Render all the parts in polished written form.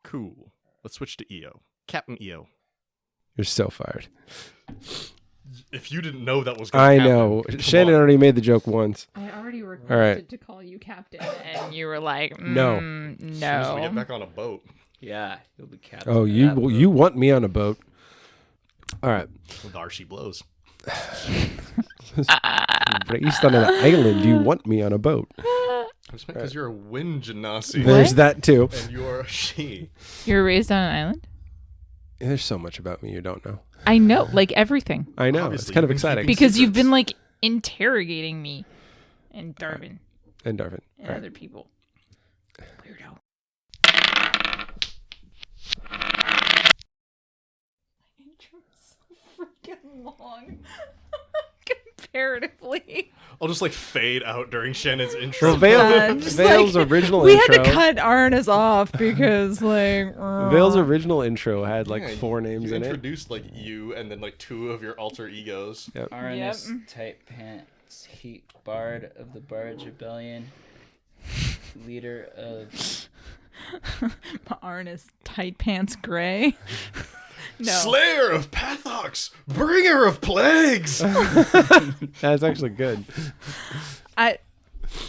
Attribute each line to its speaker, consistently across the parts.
Speaker 1: Cool. Let's switch to EO. Captain EO.
Speaker 2: You're so fired.
Speaker 1: If you didn't know that was going to happen.
Speaker 2: I know. Shannon already made the joke once.
Speaker 3: I already requested to call you captain, and you were like,
Speaker 2: No.
Speaker 1: As soon as we
Speaker 3: no.
Speaker 1: get back on a boat.
Speaker 4: Yeah, you'll be captain.
Speaker 2: Oh, you want me on a boat? All right.
Speaker 1: There she blows.
Speaker 2: Raised on an island, you want me on a boat?
Speaker 1: Just because you're a wind genasi.
Speaker 2: There's that too.
Speaker 1: And you're a she.
Speaker 3: You were raised on an island?
Speaker 2: There's so much about me you don't know.
Speaker 3: I know, like everything.
Speaker 2: I know.
Speaker 1: Obviously,
Speaker 2: it's kind of
Speaker 1: you've been
Speaker 2: exciting.
Speaker 1: keeping
Speaker 3: Because you've
Speaker 1: secrets.
Speaker 3: been like interrogating me and Darvin
Speaker 2: And Darvin.
Speaker 3: and
Speaker 2: All right.
Speaker 3: other people. Weirdo. My intro's so freaking long. Comparatively.
Speaker 1: I'll just like fade out during Shannon's intro.
Speaker 2: Well, Vale's
Speaker 3: like,
Speaker 2: original
Speaker 3: we
Speaker 2: intro.
Speaker 3: had to cut Arnis off because like
Speaker 2: Vale's original intro had like
Speaker 1: Yeah,
Speaker 2: 4 names
Speaker 1: you
Speaker 2: in it.
Speaker 1: introduced like you and then like 2 of your alter egos.
Speaker 2: Yep.
Speaker 4: Arnis, Tight Pants, Heat Bard of the Bards Rebellion, leader of...
Speaker 3: Arnis Tight Pants Gray. No.
Speaker 1: Slayer of Pathox, bringer of plagues.
Speaker 2: That's actually good.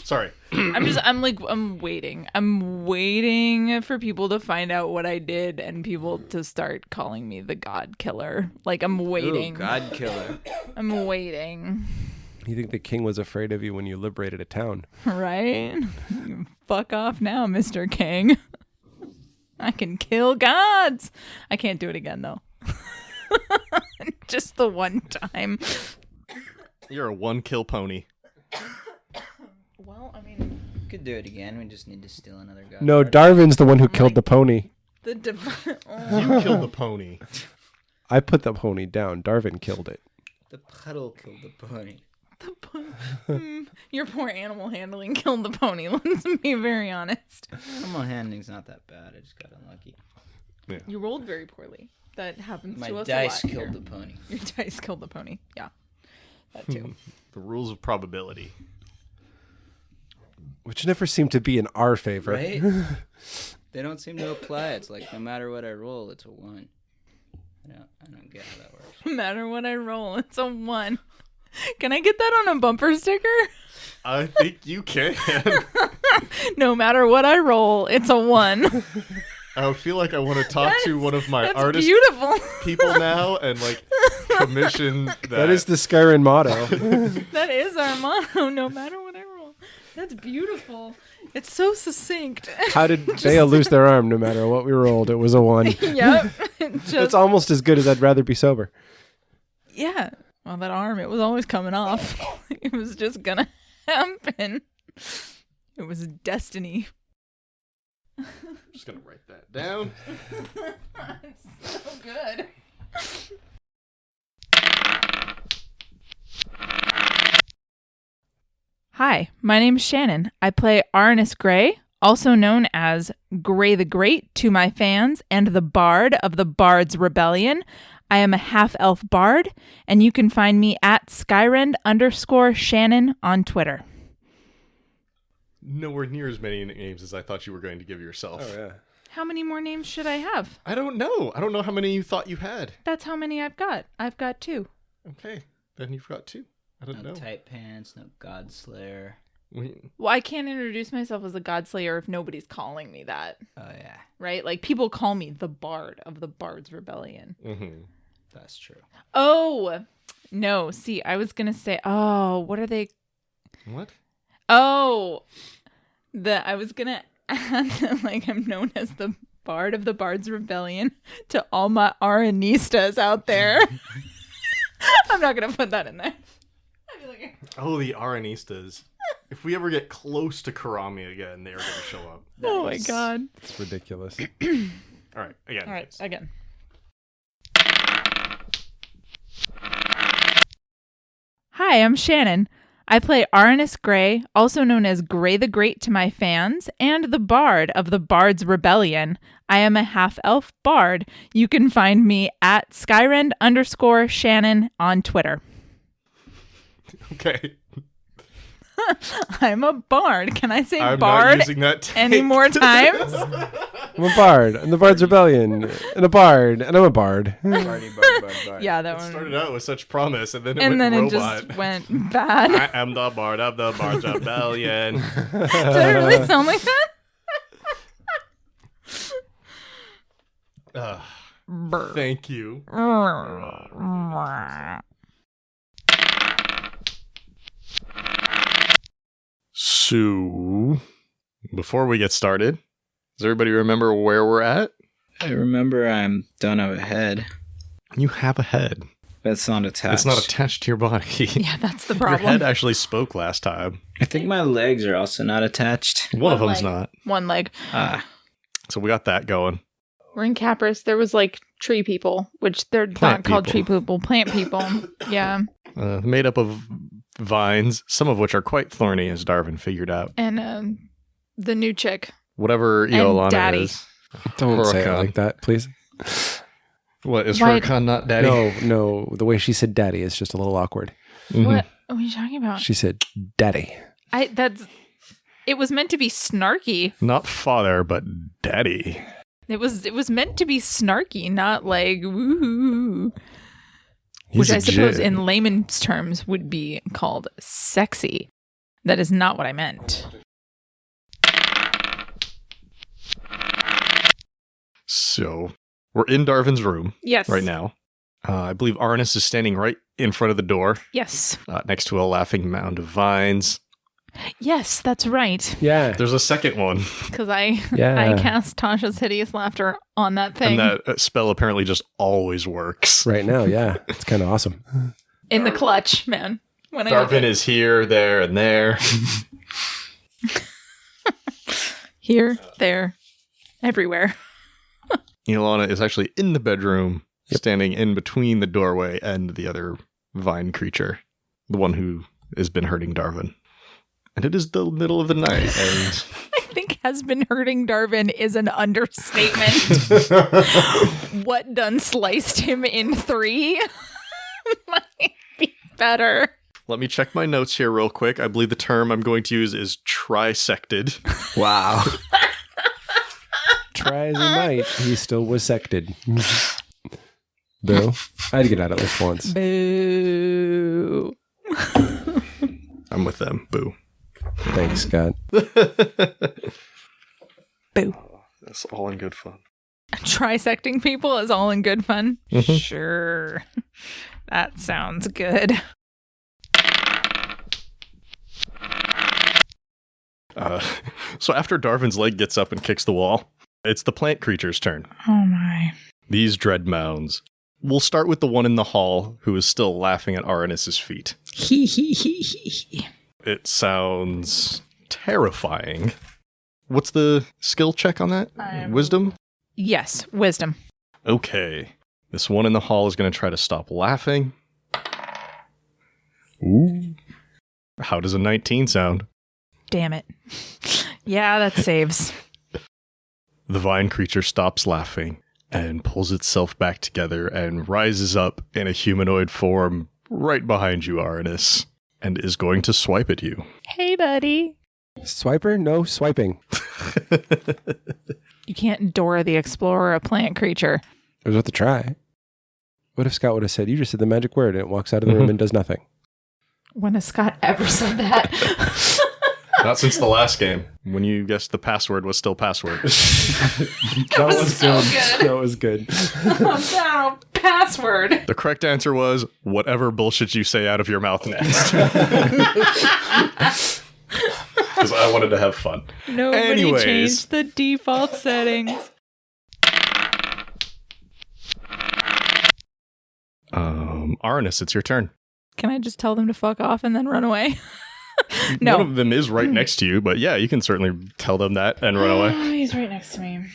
Speaker 1: Sorry.
Speaker 3: I'm waiting. I'm waiting for people to find out what I did and people to start calling me the God Killer. Like, I'm waiting.
Speaker 4: Ooh, God Killer.
Speaker 3: I'm waiting.
Speaker 2: You think the king was afraid of you when you liberated a town?
Speaker 3: Right? Fuck off now, Mr. King. I can kill gods. I can't do it again, though. Just the one time.
Speaker 1: You're a 1-kill pony.
Speaker 3: Well, I mean,
Speaker 4: You could do it again. We just need to steal another God.
Speaker 2: No,
Speaker 4: Bard.
Speaker 2: Darvin's the one who killed the pony.
Speaker 3: the
Speaker 1: You killed the pony.
Speaker 2: I put the pony down. Darvin killed it.
Speaker 4: The puddle killed the pony.
Speaker 3: Your poor animal handling killed the pony. Let's be very honest.
Speaker 4: Animal handling's not that bad. I just got unlucky.
Speaker 3: You rolled very poorly. That happens
Speaker 4: My
Speaker 3: to us
Speaker 4: dice
Speaker 3: a lot
Speaker 4: killed
Speaker 3: here.
Speaker 4: the pony.
Speaker 3: Your dice killed the pony. Yeah, that too.
Speaker 1: The rules of probability.
Speaker 2: Which never seemed to be in our favor.
Speaker 4: Right? They don't seem to apply. It's like no matter what I roll, it's a 1. I don't get how that works.
Speaker 3: No matter what I roll, it's a 1. Can I get that on a bumper sticker?
Speaker 1: I think you can.
Speaker 3: No matter what I roll, it's a 1.
Speaker 1: I feel like I want to talk to one of my
Speaker 3: That's
Speaker 1: artist
Speaker 3: beautiful.
Speaker 1: people now and like commission that.
Speaker 2: That is the Skyrend motto.
Speaker 3: That is our motto. No matter what I roll. That's beautiful. It's so succinct.
Speaker 2: How did Vale lose their arm no matter what we rolled? It was a 1.
Speaker 3: Yep.
Speaker 2: It's almost as good as I'd rather be sober.
Speaker 3: Yeah. Well, that arm, it was always coming off. It was just gonna happen. It was destiny.
Speaker 1: I'm just gonna write that down.
Speaker 3: It's so good. Hi, my name's Shannon. I play Arnis Gray, also known as Gray the Great to my fans, and the Bard of the Bards Rebellion. I am a half-elf bard, and you can find me at Skyrend_Shannon on Twitter.
Speaker 1: Nowhere near as many names as I thought you were going to give yourself.
Speaker 2: Oh, yeah.
Speaker 3: How many more names should I have?
Speaker 1: I don't know. I don't know how many you thought you had.
Speaker 3: That's how many I've got. I've got 2.
Speaker 1: Okay. Then you've got 2. I don't
Speaker 4: No
Speaker 1: know.
Speaker 4: Tight Pants, no God Slayer.
Speaker 3: Well, I can't introduce myself as a Godslayer if nobody's calling me that,
Speaker 4: Oh, yeah.
Speaker 3: right? Like, people call me the Bard of the Bards Rebellion.
Speaker 1: Mm-hmm.
Speaker 4: That's true.
Speaker 3: Oh, no. See, I was going to say, what are they?
Speaker 1: What?
Speaker 3: Oh, I was going to add that, like, I'm known as the Bard of the Bards Rebellion to all my Aranistas out there. I'm not going to put that in there. I feel like
Speaker 1: Oh, the Aranistas. If we ever get close to Karami again, they are going to show up.
Speaker 3: oh, my God.
Speaker 2: It's ridiculous.
Speaker 1: All right. Again.
Speaker 3: All right, again. Hi, I'm Shannon. I play Arnis Gray, also known as Gray the Great to my fans, and the Bard of the Bards Rebellion. I am a half-elf bard. You can find me at Skyrend_Shannon on Twitter.
Speaker 1: Okay.
Speaker 3: I'm a bard. Can I say
Speaker 1: I'm
Speaker 3: bard
Speaker 1: not using that
Speaker 3: any more times?
Speaker 2: I'm a bard. I'm the Bard's Rebellion. And a bard. And I'm a bard.
Speaker 4: Bardy, bard.
Speaker 3: Yeah, that
Speaker 1: It
Speaker 3: one.
Speaker 1: started out with such promise, and then it
Speaker 3: And
Speaker 1: went
Speaker 3: then
Speaker 1: robot.
Speaker 3: it just went bad.
Speaker 1: I am the Bard of the Bard's Rebellion.
Speaker 3: Did it really sound like that?
Speaker 1: Thank you. So, before we get started, does everybody remember where we're at?
Speaker 4: I remember I don't have a head.
Speaker 1: You have a head.
Speaker 4: That's not attached.
Speaker 1: It's not attached to your body.
Speaker 3: Yeah, that's the
Speaker 1: Your
Speaker 3: problem.
Speaker 1: head actually spoke last time.
Speaker 4: I think my legs are also not attached.
Speaker 1: One of
Speaker 3: One
Speaker 1: them's
Speaker 3: leg.
Speaker 1: not.
Speaker 3: One leg.
Speaker 4: Ah,
Speaker 1: So we got that going.
Speaker 3: We're in Capris. There was like tree people, which they're
Speaker 1: Plant
Speaker 3: not called
Speaker 1: people.
Speaker 3: tree people, plant people. Yeah.
Speaker 1: Made up of vines, some of which are quite thorny, as Darvin figured out.
Speaker 3: And the new chick.
Speaker 1: Whatever Iolana
Speaker 3: Daddy.
Speaker 1: is.
Speaker 2: Don't say it
Speaker 1: Huracan.
Speaker 2: like that, please.
Speaker 1: What, is
Speaker 3: Why-
Speaker 1: Huracan not daddy?
Speaker 2: No. The way she said daddy is just a little awkward.
Speaker 1: Mhm.
Speaker 3: What are you talking about?
Speaker 2: She said daddy.
Speaker 3: It was meant to be snarky.
Speaker 1: Not father, but daddy.
Speaker 3: It was meant to be snarky, not like woohoo.
Speaker 1: He's
Speaker 3: Which
Speaker 1: a
Speaker 3: I suppose
Speaker 1: jit.
Speaker 3: in layman's terms would be called sexy. That is not what I meant.
Speaker 1: So, we're in Darvin's room
Speaker 3: Yes.
Speaker 1: right now. I believe Arnis is standing right in front of the door,
Speaker 3: Yes.
Speaker 1: next to a laughing mound of vines.
Speaker 3: Yes, that's right.
Speaker 2: Yeah.
Speaker 1: There's a second one,
Speaker 3: Because I
Speaker 2: Yeah.
Speaker 3: cast Tasha's hideous laughter on that thing
Speaker 1: and that spell apparently just always works.
Speaker 2: Right now, yeah. It's kind of awesome.
Speaker 3: in the clutch, man. When I
Speaker 1: Darvin is here, there, and there.
Speaker 3: here, there, everywhere.
Speaker 1: Iolana is actually in the bedroom, standing in between the doorway and the other vine creature, the one who has been hurting Darvin. And it is the middle of the night, and
Speaker 3: I think has been hurting Darvin is an understatement. What done sliced him in 3 might be better.
Speaker 1: let me check my notes here real quick. I believe the term I'm going to use is trisected.
Speaker 4: wow.
Speaker 2: Try as he might, he still was sected. Boo. I had to get out at least once.
Speaker 3: Boo.
Speaker 1: I'm with them. Boo.
Speaker 2: Thanks, Scott.
Speaker 3: Boo.
Speaker 1: That's all in good fun.
Speaker 3: Trisecting people is all in good fun.
Speaker 1: Mhm.
Speaker 3: Sure. That sounds good.
Speaker 1: So after Darvin's leg gets up and kicks the wall, it's the plant creature's turn.
Speaker 3: Oh my.
Speaker 1: These dread mounds. We'll start with the one in the hall who is still laughing at Aranis's feet.
Speaker 3: He he he he he.
Speaker 1: It sounds terrifying. What's the skill check on that? Wisdom?
Speaker 3: Yes, wisdom.
Speaker 1: Okay. This one in the hall is going to try to stop laughing. Ooh. How does a 19 sound?
Speaker 3: Damn it. Yeah, that saves.
Speaker 1: The vine creature stops laughing and pulls itself back together and rises up in a humanoid form right behind you, Aranis, and is going to swipe at you.
Speaker 3: Hey, buddy.
Speaker 2: Swiper? No swiping.
Speaker 3: You can't Dora the Explorer a plant creature.
Speaker 2: It was worth a try. What if Scott would have said, you just said the magic word, and it walks out of the room and does nothing?
Speaker 3: When has Scott ever said that?
Speaker 1: Not since the last game, when you guessed the password was still password.
Speaker 2: That
Speaker 3: was so good.
Speaker 2: That was good.
Speaker 3: Oh, password.
Speaker 1: The correct answer was whatever bullshit you say out of your mouth next. Because I wanted to have fun.
Speaker 3: Nobody
Speaker 1: Anyways.
Speaker 3: changed the default settings.
Speaker 1: Aranis, it's your turn.
Speaker 3: Can I just tell them to fuck off and then run away? No.
Speaker 1: One of them is right next to you, but yeah, you can certainly tell them that and run away.
Speaker 3: Oh, he's right next to me.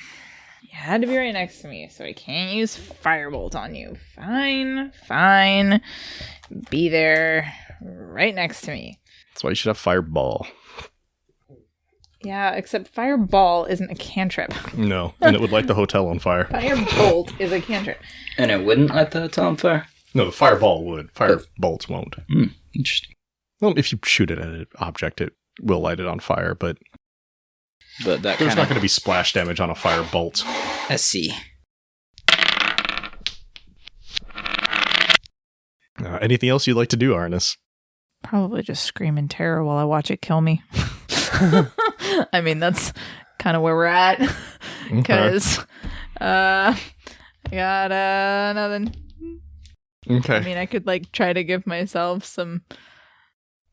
Speaker 3: He had to be right next to me, so I can't use Firebolt on you. Fine. Be there right next to me.
Speaker 1: That's why you should have Fireball.
Speaker 3: Yeah, except Fireball isn't a cantrip.
Speaker 1: No, and it would light the hotel on fire.
Speaker 3: Firebolt is a cantrip.
Speaker 4: And it wouldn't let the hotel on fire?
Speaker 1: No, the Fireball would. Firebolts won't.
Speaker 4: Interesting.
Speaker 1: Well, if you shoot it at an object, it will light it on fire, but
Speaker 4: But that
Speaker 1: There's not going to be splash damage on a fire bolt.
Speaker 4: Let's see.
Speaker 1: Anything else you'd like to do, Arnis?
Speaker 3: Probably just scream in terror while I watch it kill me. I mean, that's kind of where we're at. Because I got nothing.
Speaker 1: Okay.
Speaker 3: I mean, I could like try to give myself some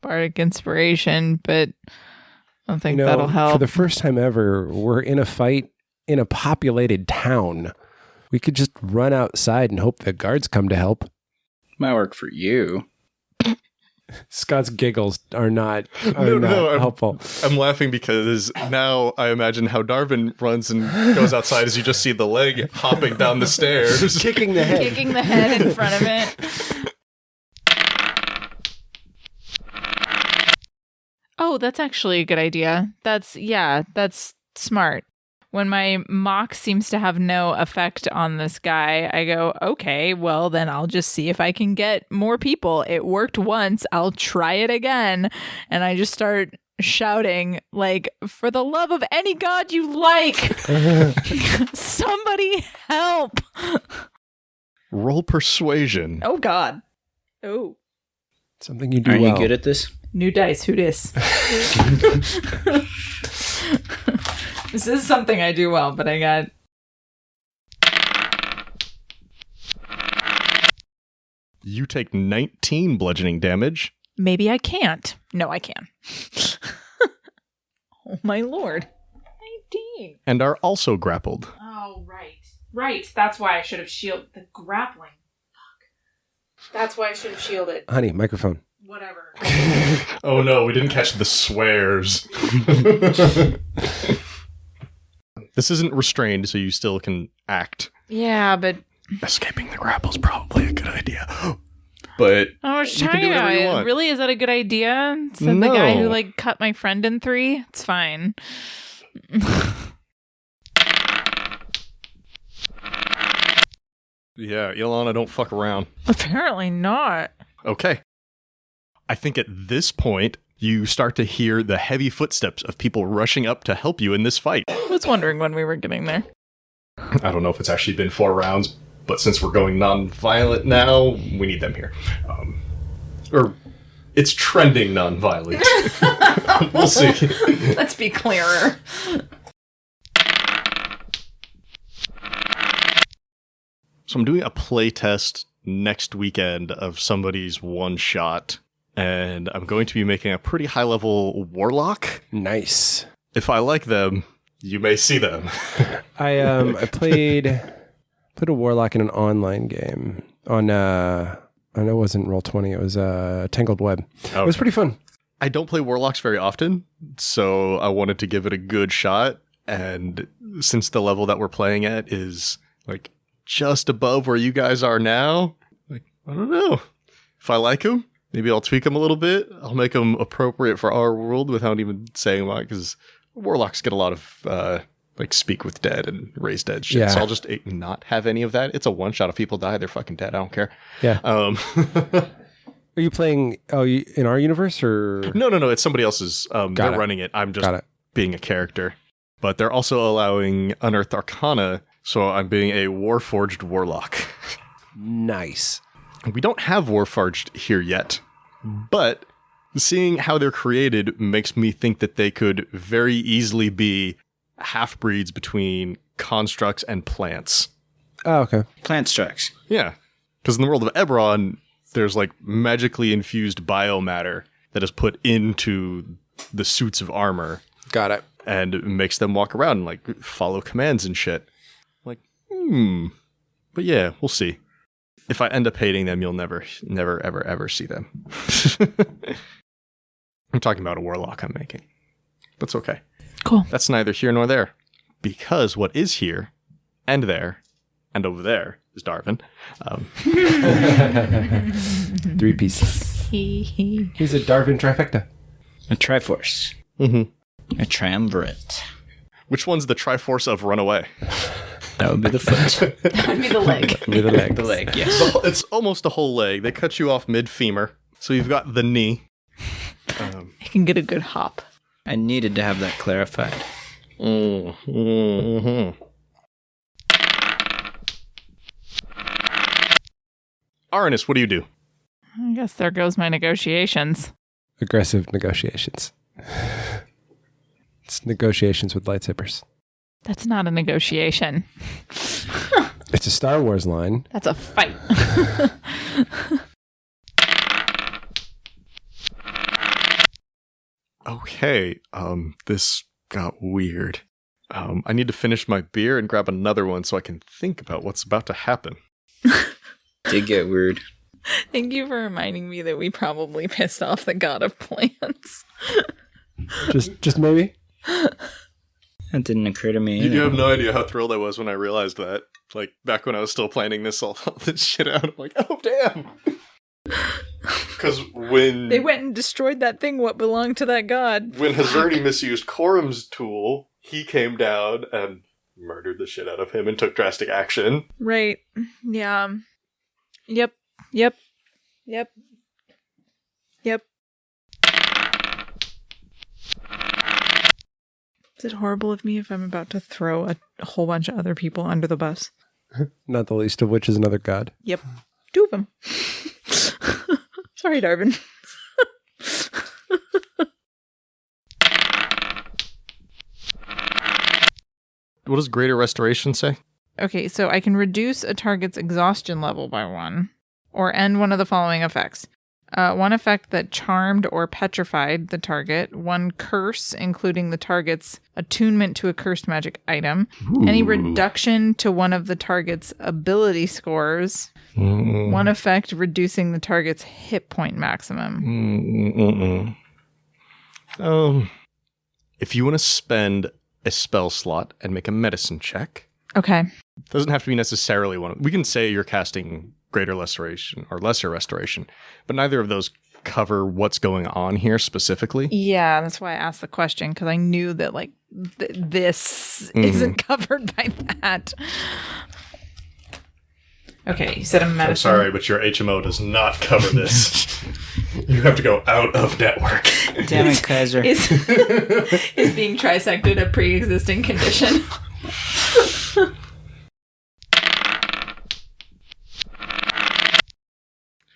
Speaker 3: bardic inspiration, but I don't think that'll help.
Speaker 2: For the first time ever, we're in a fight in a populated town. We could just run outside and hope the guards come to help.
Speaker 4: Might work for you.
Speaker 2: Scott's giggles are not helpful.
Speaker 1: I'm laughing because now I imagine how Darvin runs and goes outside as you just see the leg hopping down the stairs.
Speaker 2: Kicking the head.
Speaker 3: Kicking the head in front of it. Oh, that's actually a good idea. That's smart. When my mock seems to have no effect on this guy, I go, okay, well, then I'll just see if I can get more people. It worked once. I'll try it again. And I just start shouting, like, for the love of any god you like, somebody help.
Speaker 1: Roll persuasion.
Speaker 3: Oh, God. Oh.
Speaker 2: Something you do
Speaker 4: Are
Speaker 2: well.
Speaker 4: you good at this?
Speaker 3: New dice. Who dis? This is something I do well, but I got...
Speaker 1: You take 19 bludgeoning damage.
Speaker 3: Maybe I can't. No, I can. Oh, my lord. 19.
Speaker 1: And are also grappled.
Speaker 3: Oh, right. Right. That's why I should have shielded the grappling. Fuck. That's why I should have shielded.
Speaker 2: Honey, microphone.
Speaker 3: Whatever.
Speaker 1: Oh no, we didn't catch the swears. This isn't restrained, so you still can act.
Speaker 3: Yeah, but...
Speaker 1: Escaping the grapple's probably a good idea. But
Speaker 3: I was
Speaker 1: you can
Speaker 3: trying
Speaker 1: do whatever you
Speaker 3: about
Speaker 1: want.
Speaker 3: it. Really, is that a good idea? Said the guy who, like, cut my friend in 3? It's fine.
Speaker 1: Yeah, Ilana, don't fuck around.
Speaker 3: Apparently not.
Speaker 1: Okay. I think at this point, you start to hear the heavy footsteps of people rushing up to help you in this fight.
Speaker 3: I was wondering when we were getting there.
Speaker 1: I don't know if it's actually been 4 rounds, but since we're going non-violent now, we need them here. Or it's trending non-violent. We'll see.
Speaker 3: Let's be clearer.
Speaker 1: So I'm doing a play test next weekend of somebody's one-shot, and I'm going to be making a pretty high-level warlock.
Speaker 2: Nice.
Speaker 1: If I like them, you may see them.
Speaker 2: I played a warlock in an online game on I know it wasn't Roll20, it was Tangled Web.
Speaker 1: Okay.
Speaker 2: It was pretty fun.
Speaker 1: I don't play warlocks very often, so I wanted to give it a good shot, and since the level that we're playing at is like just above where you guys are now, like, I don't know. If I like them, maybe I'll tweak them a little bit. I'll make them appropriate for our world without even saying why, because warlocks get a lot of like speak with dead and raise dead shit.
Speaker 2: Yeah.
Speaker 1: So I'll just not have any of that. It's a one shot. If people die, they're fucking dead. I don't care.
Speaker 2: Yeah. Are you playing in our universe or?
Speaker 1: No. It's somebody else's. They're running it. I'm just being a character. But they're also allowing Unearthed Arcana, so I'm being a Warforged Warlock.
Speaker 2: Nice.
Speaker 1: We don't have Warforged here yet, but seeing how they're created makes me think that they could very easily be half-breeds between constructs and plants.
Speaker 2: Oh, okay.
Speaker 4: Plant structs.
Speaker 1: Yeah, because in the world of Eberron, there's like magically infused biomatter that is put into the suits of armor.
Speaker 2: Got it.
Speaker 1: And makes them walk around and like follow commands and shit. Like, But yeah, we'll see. If I end up hating them, you'll never, ever see them. I'm talking about a warlock I'm making. That's okay.
Speaker 3: Cool.
Speaker 1: That's neither here nor there. Because what is here, and there, and over there is Darvin.
Speaker 2: 3 pieces. He's a Darvin trifecta.
Speaker 4: A Triforce.
Speaker 1: Mm-hmm.
Speaker 4: A Triumvirate.
Speaker 1: Which one's the Triforce of Runaway?
Speaker 4: That would be the foot.
Speaker 3: That would be the leg.
Speaker 2: With the legs.
Speaker 4: The leg, yes.
Speaker 1: It's almost a whole leg. They cut you off mid-femur. So you've got the knee.
Speaker 3: I can get a good hop.
Speaker 4: I needed to have that clarified.
Speaker 1: Mm-hmm. Arnis, what do you do?
Speaker 3: I guess there goes my negotiations.
Speaker 2: Aggressive negotiations. It's negotiations with lightsabers.
Speaker 3: That's not a negotiation.
Speaker 2: It's a Star Wars line.
Speaker 3: That's a fight.
Speaker 1: Okay, this got weird. I need to finish my beer and grab another one so I can think about what's about to happen.
Speaker 4: Did get weird.
Speaker 3: Thank you for reminding me that we probably pissed off the god of plants.
Speaker 2: Just maybe?
Speaker 4: That didn't occur to me.
Speaker 1: You have no idea how thrilled I was when I realized that. Like, back when I was still planning all this shit out, I'm like, oh, damn. Because when...
Speaker 3: They went and destroyed that thing what belonged to that god.
Speaker 1: When Hazerni misused Korum's tool, he came down and murdered the shit out of him and took drastic action.
Speaker 3: Right. Yeah. Yep. Is it horrible of me if I'm about to throw a whole bunch of other people under the bus?
Speaker 2: Not the least of which is another god.
Speaker 3: Yep. 2 of them. Sorry, Darvin.
Speaker 1: What does Greater Restoration say?
Speaker 3: Okay, so I can reduce a target's exhaustion level by 1, or end one of the following effects. 1 effect that charmed or petrified the target. 1 curse, including the target's attunement to a cursed magic item.
Speaker 1: Ooh.
Speaker 3: Any reduction to one of the target's ability scores. 1 effect reducing the target's hit point maximum.
Speaker 1: If you want to spend a spell slot and make a medicine check,
Speaker 3: Okay.
Speaker 1: doesn't have to be necessarily one. We can say you're casting Greater Restoration or Lesser Restoration, but neither of those cover what's going on here specifically.
Speaker 3: Yeah, that's why I asked the question, because I knew that like this isn't covered by that. Okay, you said a medicine.
Speaker 1: I'm sorry, but your HMO does not cover this. You have to go out of network.
Speaker 4: Damn it, Kaiser.
Speaker 3: Is being trisected a pre-existing condition?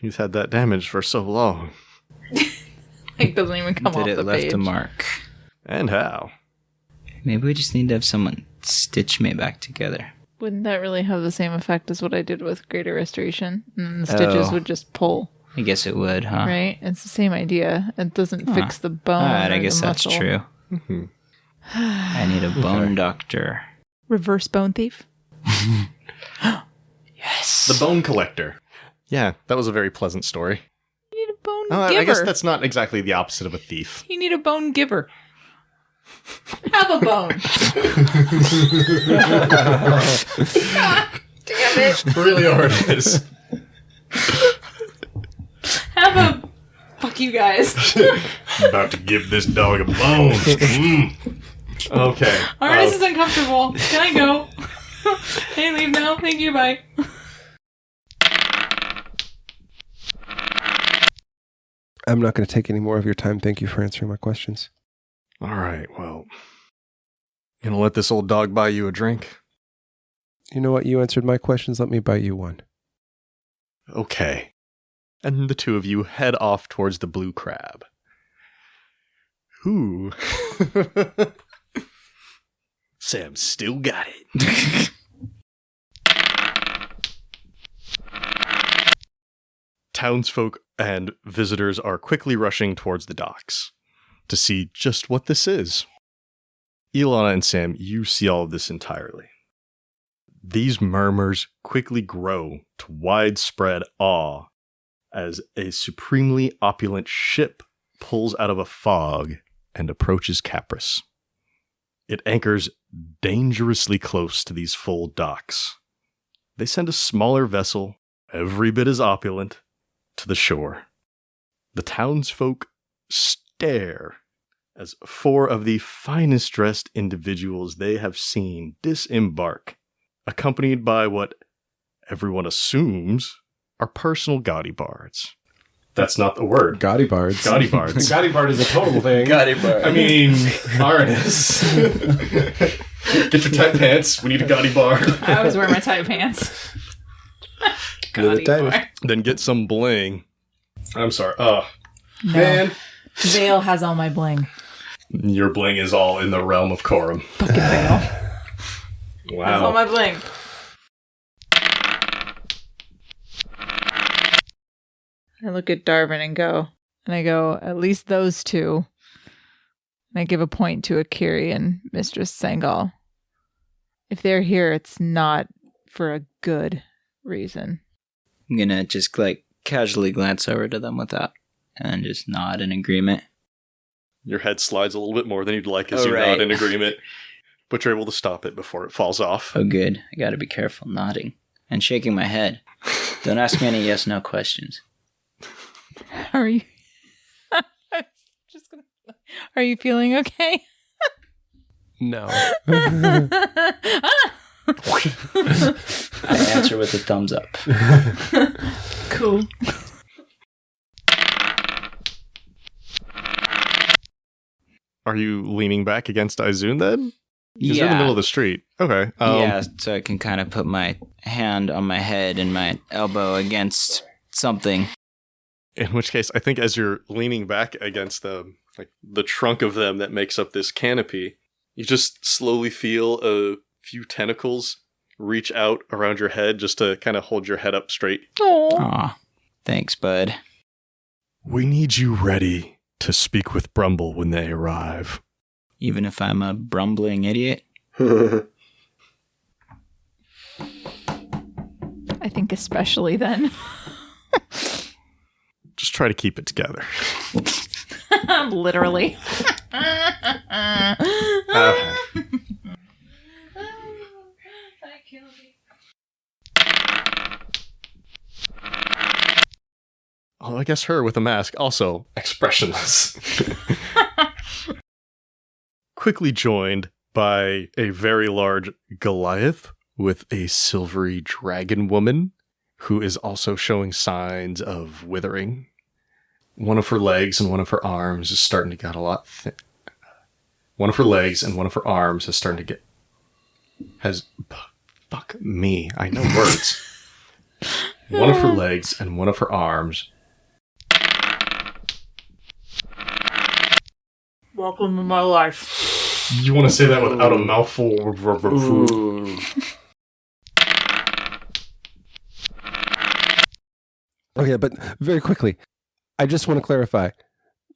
Speaker 1: He's had that damage for so long.
Speaker 3: It doesn't even come off
Speaker 4: Did
Speaker 3: the
Speaker 4: it left
Speaker 3: page.
Speaker 4: a mark?
Speaker 1: And how?
Speaker 4: Maybe we just need to have someone stitch me back together.
Speaker 3: Wouldn't that really have the same effect as what I did with Greater Restoration? And then the stitches would just pull,
Speaker 4: I guess it would, huh?
Speaker 3: right? It's the same idea. It doesn't fix the bone.
Speaker 4: Alright, I
Speaker 3: or
Speaker 4: guess
Speaker 3: the
Speaker 4: that's
Speaker 3: muscle.
Speaker 4: true.
Speaker 1: Mm-hmm.
Speaker 4: I need a bone doctor.
Speaker 3: Reverse bone thief?
Speaker 4: Yes.
Speaker 1: The Bone Collector. Yeah, that was a very pleasant story.
Speaker 3: You need a bone
Speaker 1: Oh,
Speaker 3: giver.
Speaker 1: I guess that's not exactly the opposite of a thief.
Speaker 3: You need a bone giver. Have a bone. God damn it.
Speaker 1: Really hard it is.
Speaker 3: Have a... Fuck you guys.
Speaker 1: I'm about to give this dog a bone. Okay.
Speaker 3: Alright, this is uncomfortable. Can I go? Hey, leave now. Thank you, bye.
Speaker 2: I'm not going to take any more of your time. Thank you for answering my questions.
Speaker 1: All right, well, you gonna let this old dog buy you a drink?
Speaker 2: You know what? You answered my questions. Let me buy you one.
Speaker 1: Okay. And the 2 of you head off towards the Blue Crab. Ooh. Sam still got it. Townsfolk and visitors are quickly rushing towards the docks to see just what this is. Ilana and Sam, you see all of this entirely. These murmurs quickly grow to widespread awe as a supremely opulent ship pulls out of a fog and approaches Capris. It anchors dangerously close to these full docks. They send a smaller vessel, every bit as opulent, to the shore. The townsfolk stare as 4 of the finest dressed individuals they have seen disembark, accompanied by what everyone assumes are personal gaudy bards. That's not the word.
Speaker 2: Gaudy bards.
Speaker 1: Gaudy bards.
Speaker 2: Gaudy bard is a total thing.
Speaker 4: Gaudy bard.
Speaker 1: I mean, Arnis. Get your tight pants. We need a gaudy bard.
Speaker 3: I always wear my tight pants.
Speaker 2: You're the
Speaker 3: Gaudy
Speaker 2: tightest.
Speaker 3: bar.
Speaker 1: Then get some bling. I'm sorry.
Speaker 3: No.
Speaker 1: Man.
Speaker 3: Vale has all my bling.
Speaker 1: Your bling is all in the realm of Corum.
Speaker 3: Fucking Vale.
Speaker 1: Wow.
Speaker 3: That's all my bling. I look at Darvin and I go, at least those two. And I give a point to Akiri and Mistress Sangal. If they're here, it's not for a good reason.
Speaker 4: I'm gonna just casually glance over to them with that and just nod in agreement.
Speaker 1: Your head slides a little bit more than you'd like as
Speaker 4: Oh,
Speaker 1: you
Speaker 4: right.
Speaker 1: nod in agreement. But you're able to stop it before it falls off.
Speaker 4: Oh, good. I gotta be careful nodding and shaking my head. Don't ask me any yes/no questions.
Speaker 3: Are you? Are you feeling okay?
Speaker 2: No.
Speaker 4: I answer with a thumbs up.
Speaker 3: Cool.
Speaker 1: Are you leaning back against Izun then? Because you're in the middle of the street. Okay.
Speaker 4: Yeah, so I can kind of put my hand on my head and my elbow against something.
Speaker 1: In which case, I think as you're leaning back against the trunk of them that makes up this canopy, you just slowly feel a few tentacles reach out around your head just to kind of hold your head up straight.
Speaker 4: Aw, thanks, bud.
Speaker 1: We need you ready to speak with Brumble when they arrive.
Speaker 4: Even if I'm a brumbling idiot?
Speaker 3: I think especially then.
Speaker 1: Just try to keep it together.
Speaker 3: Literally.
Speaker 1: Oh, I guess her with a mask, also expressionless. Quickly joined by a very large Goliath with a silvery dragon woman who is also showing signs of withering. One of her legs and one of her arms is starting to get a lot thin. One of her legs and one of her arms is starting to get... Fuck me, I know words. One of her legs and one of her arms...
Speaker 3: Welcome to my life.
Speaker 1: You want to say that without a mouthful of food?
Speaker 4: Ooh.
Speaker 2: Okay, but very quickly, I just want to clarify.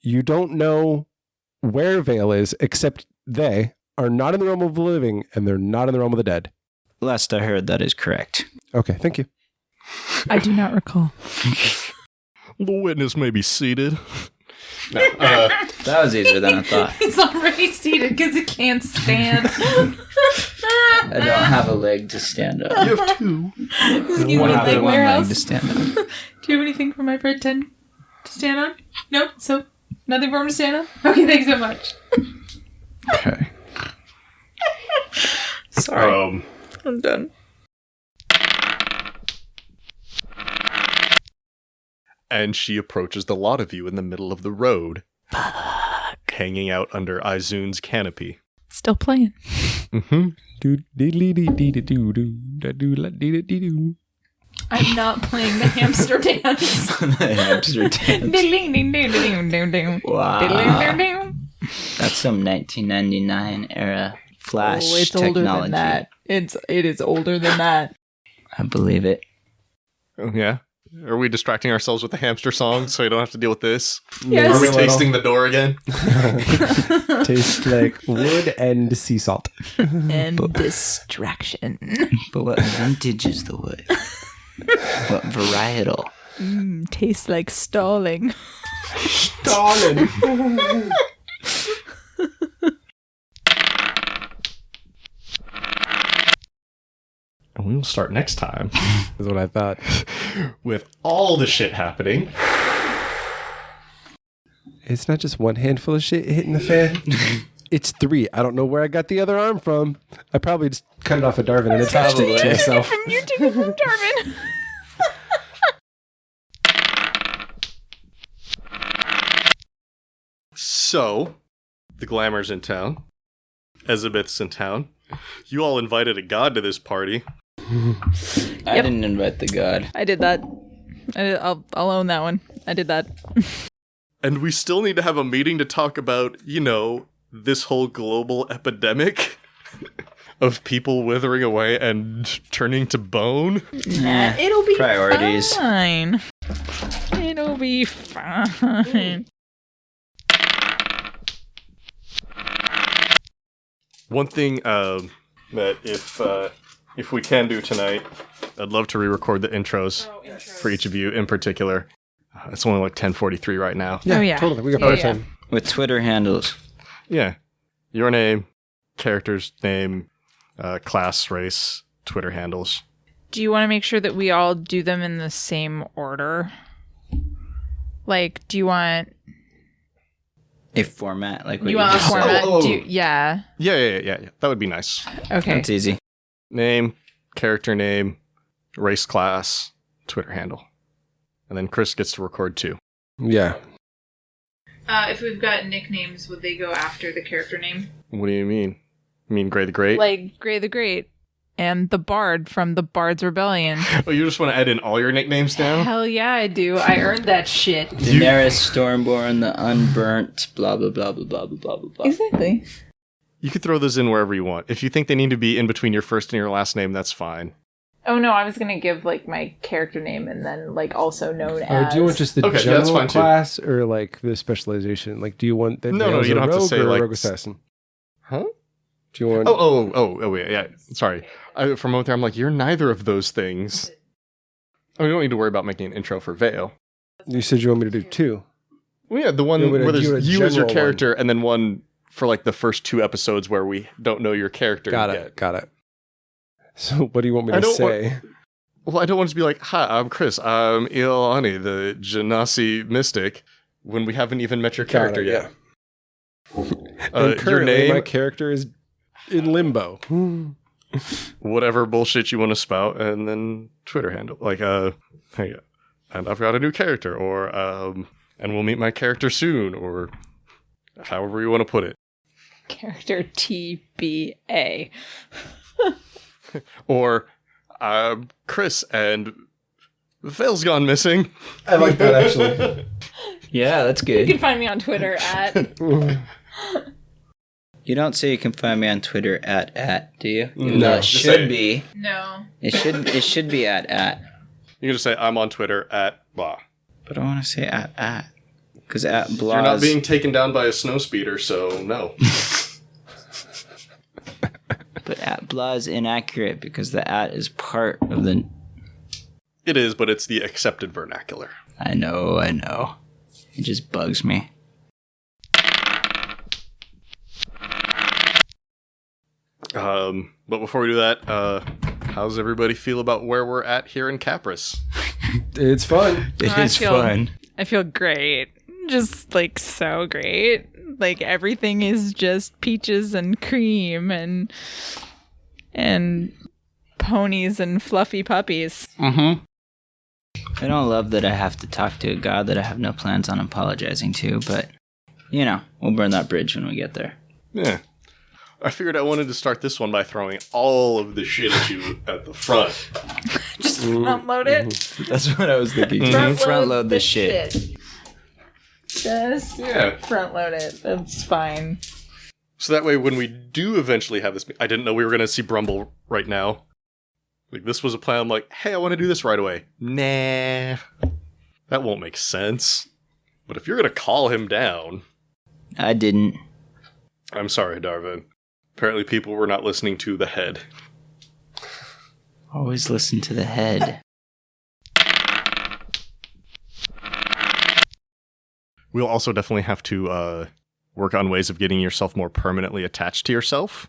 Speaker 2: You don't know where Vale is, except they are not in the realm of the living, and they're not in the realm of the dead.
Speaker 4: Last I heard, that is correct.
Speaker 2: Okay, thank you.
Speaker 3: I do not recall.
Speaker 1: The witness may be seated. No,
Speaker 4: That was easier than I thought.
Speaker 3: He's already seated because he can't stand.
Speaker 4: I don't have a leg to stand up.
Speaker 1: you have two.
Speaker 3: Excuse me,
Speaker 4: One
Speaker 3: like
Speaker 4: leg
Speaker 3: warehouse.
Speaker 4: to stand up.
Speaker 3: Do you have anything for my friend 10 to stand on? No? So, nothing for him to stand on? Okay, thanks so much.
Speaker 1: Okay.
Speaker 3: Sorry. I'm done.
Speaker 1: And she approaches the lot of you in the middle of the road, hanging out under Izun's canopy.
Speaker 3: Still playing.
Speaker 1: Mm-hmm.
Speaker 3: I'm not playing the hamster dance.
Speaker 4: The hamster dance. Wow. That's some 1999 era Flash
Speaker 3: Oh, it's
Speaker 4: technology.
Speaker 3: older than that. It is older than that.
Speaker 4: I believe it.
Speaker 1: Oh, yeah? Are we distracting ourselves with the hamster song so we don't have to deal with this?
Speaker 3: Yes.
Speaker 1: Are we tasting the door again?
Speaker 2: Tastes like wood and sea salt.
Speaker 3: And distraction.
Speaker 4: But what vintage is the wood? What varietal?
Speaker 3: Tastes like stalling.
Speaker 2: Darling.
Speaker 1: And we will start next time
Speaker 2: That's what I thought.
Speaker 1: with all the shit happening.
Speaker 2: It's not just one handful of shit hitting the fan. It's three. I don't know where I got the other arm from. I probably just cut it off of Darvin and attached it to myself.
Speaker 3: You took it from Darvin.
Speaker 1: So, the Glamour's in town. Elizabeth's in town. You all invited a god to this party.
Speaker 4: I didn't invite the god.
Speaker 3: I did that. I'll own that one. I did that.
Speaker 1: And we still need to have a meeting to talk about, this whole global epidemic of people withering away and turning to bone.
Speaker 4: Nah,
Speaker 3: It'll be
Speaker 4: priorities.
Speaker 3: fine. It'll be fine.
Speaker 1: One thing that if we can do tonight, I'd love to re-record the intros for each of you in particular. It's only like 10:43 right now.
Speaker 3: Yeah.
Speaker 2: Totally. We got plenty of time.
Speaker 4: With Twitter handles.
Speaker 1: Yeah. Your name, character's name, class, race, Twitter handles.
Speaker 3: Do you want to make sure that we all do them in the same order? Like, do you want...
Speaker 4: A format like what
Speaker 3: You want a
Speaker 4: just said.
Speaker 3: format?
Speaker 1: Oh.
Speaker 3: Yeah.
Speaker 1: Yeah. That would be nice.
Speaker 3: Okay.
Speaker 4: That's easy.
Speaker 1: Name, character name, race, class, Twitter handle. And then Chris gets to record too.
Speaker 2: Yeah.
Speaker 3: If we've got nicknames, would they go after the character name?
Speaker 1: What do you mean? You mean Gray the Great?
Speaker 3: Like Gray the Great and the Bard from the Bard's Rebellion.
Speaker 1: Oh, you just want to add in all your nicknames now?
Speaker 3: Hell yeah, I do. I earned that shit.
Speaker 4: Daenerys Stormborn, the Unburnt, blah, blah, blah, blah, blah, blah, blah, blah.
Speaker 3: Exactly.
Speaker 1: You could throw those in wherever you want. If you think they need to be in between your first and your last name, that's fine.
Speaker 3: Oh no, I was gonna give like my character name and then like also known
Speaker 2: Or
Speaker 3: as.
Speaker 2: do you want just the
Speaker 1: Okay, yeah, that's
Speaker 2: general
Speaker 1: fine, too.
Speaker 2: class or like the specialization? Like, do you want that?
Speaker 1: No,
Speaker 2: Dale's
Speaker 1: you
Speaker 2: a
Speaker 1: don't have to
Speaker 2: rogue
Speaker 1: say,
Speaker 2: or a
Speaker 1: like,
Speaker 2: rogue assassin.
Speaker 1: Huh?
Speaker 2: Do you want?
Speaker 1: Oh, yeah. Sorry. For a moment there, I'm like, you're neither of those things. Oh, you don't need to worry about making an intro for Vale.
Speaker 2: You said you want me to do two.
Speaker 1: Well, yeah, the one
Speaker 2: You would
Speaker 1: where
Speaker 2: do a
Speaker 1: there's you as your
Speaker 2: general
Speaker 1: character, and then one for like the first 2 episodes where we don't know your character
Speaker 2: Got
Speaker 1: yet.
Speaker 2: it. Got it. So, what do you want me
Speaker 1: I
Speaker 2: to
Speaker 1: don't
Speaker 2: say?
Speaker 1: Well, I don't want to be like, hi, I'm Chris. I'm Iolani, the Genasi mystic, when we haven't even met your character
Speaker 2: Got it,
Speaker 1: yet.
Speaker 2: And
Speaker 1: Your
Speaker 2: currently,
Speaker 1: name,
Speaker 2: my character is in limbo.
Speaker 1: whatever bullshit you want to spout, and then Twitter handle. Like, hey, and I've got a new character, or, and we'll meet my character soon, or however you want to put it.
Speaker 3: Character TBA.
Speaker 1: Or, Chris, and Vale's gone missing.
Speaker 2: I like that actually.
Speaker 4: Yeah, that's
Speaker 3: You can
Speaker 4: good.
Speaker 3: find me on Twitter at.
Speaker 4: You don't say you can find me on Twitter at, do you? Even
Speaker 1: No,
Speaker 4: though it
Speaker 1: just
Speaker 4: should
Speaker 1: say-
Speaker 4: be.
Speaker 3: No.
Speaker 4: It should be at.
Speaker 1: You can just say, I'm on Twitter at blah.
Speaker 4: But I want to say at. Because at blah.
Speaker 1: You're not being taken down by a snow speeder, so no.
Speaker 4: But at blah is inaccurate because the at is part of the.
Speaker 1: It is, but it's the accepted vernacular.
Speaker 4: I know. It just bugs me.
Speaker 1: But before we do that, how's everybody feel about where we're at here in Capris?
Speaker 2: It's fun.
Speaker 4: It
Speaker 3: I
Speaker 4: is
Speaker 3: feel-
Speaker 4: fun.
Speaker 3: I feel great. Just like so great. Like everything is just peaches and cream and ponies and fluffy puppies.
Speaker 1: Mm-hmm.
Speaker 4: I don't love that I have to talk to a god that I have no plans on apologizing to, but, we'll burn that bridge when we get there.
Speaker 1: Yeah. I figured I wanted to start this one by throwing all of the shit at you at the front.
Speaker 3: Just front load it.
Speaker 4: That's what I was thinking. Front load the shit.
Speaker 3: Just
Speaker 1: Yeah.
Speaker 3: front load it. That's fine.
Speaker 1: So that way, when we do eventually have this, I didn't know we were going to see Brumble right now. Like, this was a plan. I'm like, hey, I want to do this right away. Nah. That won't make sense. But if you're going to call him down,
Speaker 4: I didn't.
Speaker 1: I'm sorry, Darvin. Apparently people were not listening to the head.
Speaker 4: Always listen to the head.
Speaker 1: We'll also definitely have to work on ways of getting yourself more permanently attached to yourself.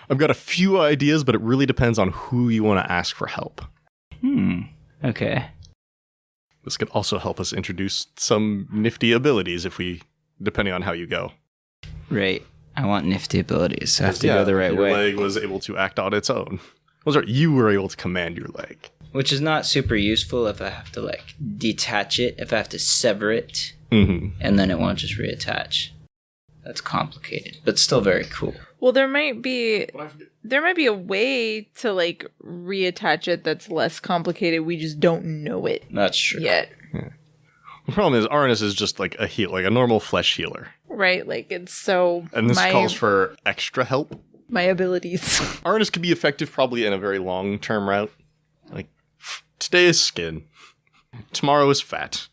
Speaker 1: I've got a few ideas, but it really depends on who you want to ask for help.
Speaker 4: Okay.
Speaker 1: This could also help us introduce some nifty abilities depending on how you go.
Speaker 4: Right. I want nifty abilities, so I have to go the right
Speaker 1: your
Speaker 4: way.
Speaker 1: leg was able to act on its own. Well, sorry, you were able to command your leg.
Speaker 4: Which is not super useful if I have to, detach it, if I have to sever it,
Speaker 1: Mm-hmm.
Speaker 4: and then it won't just reattach. That's complicated, but still very cool.
Speaker 3: Well, there might be a way to like reattach it that's less complicated. We just don't know it
Speaker 4: That's true.
Speaker 3: yet.
Speaker 1: The problem is Arnis is just like a heal, like a normal flesh healer.
Speaker 3: Right? Like it's so
Speaker 1: And this calls for extra help.
Speaker 3: my abilities.
Speaker 1: Arnis could be effective probably in a very long-term route. Like, today is skin. Tomorrow is fat.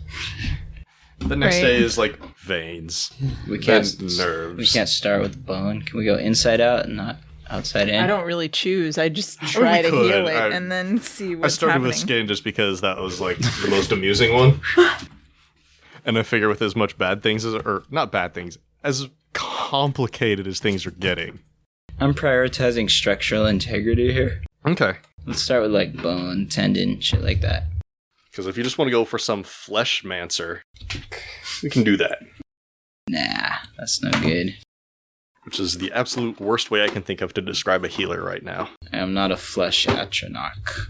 Speaker 1: The next
Speaker 3: Right.
Speaker 1: day is like veins.
Speaker 4: We can't
Speaker 1: Then nerves.
Speaker 4: We can't start with bone. Can we go inside out and not outside in?
Speaker 3: I don't really choose. I just try to
Speaker 1: could.
Speaker 3: heal it and then see what's
Speaker 1: I started
Speaker 3: happening.
Speaker 1: with skin just because that was like the most amusing one. And I figure with as much bad things as, or not bad things, as complicated as things are getting.
Speaker 4: I'm prioritizing structural integrity here.
Speaker 1: Okay.
Speaker 4: Let's start with like bone, tendon, shit like that.
Speaker 1: Because if you just want to go for some flesh mancer, we can do that.
Speaker 4: Nah, that's no good.
Speaker 1: Which is the absolute worst way I can think of to describe a healer right now.
Speaker 4: I am not a flesh atronach.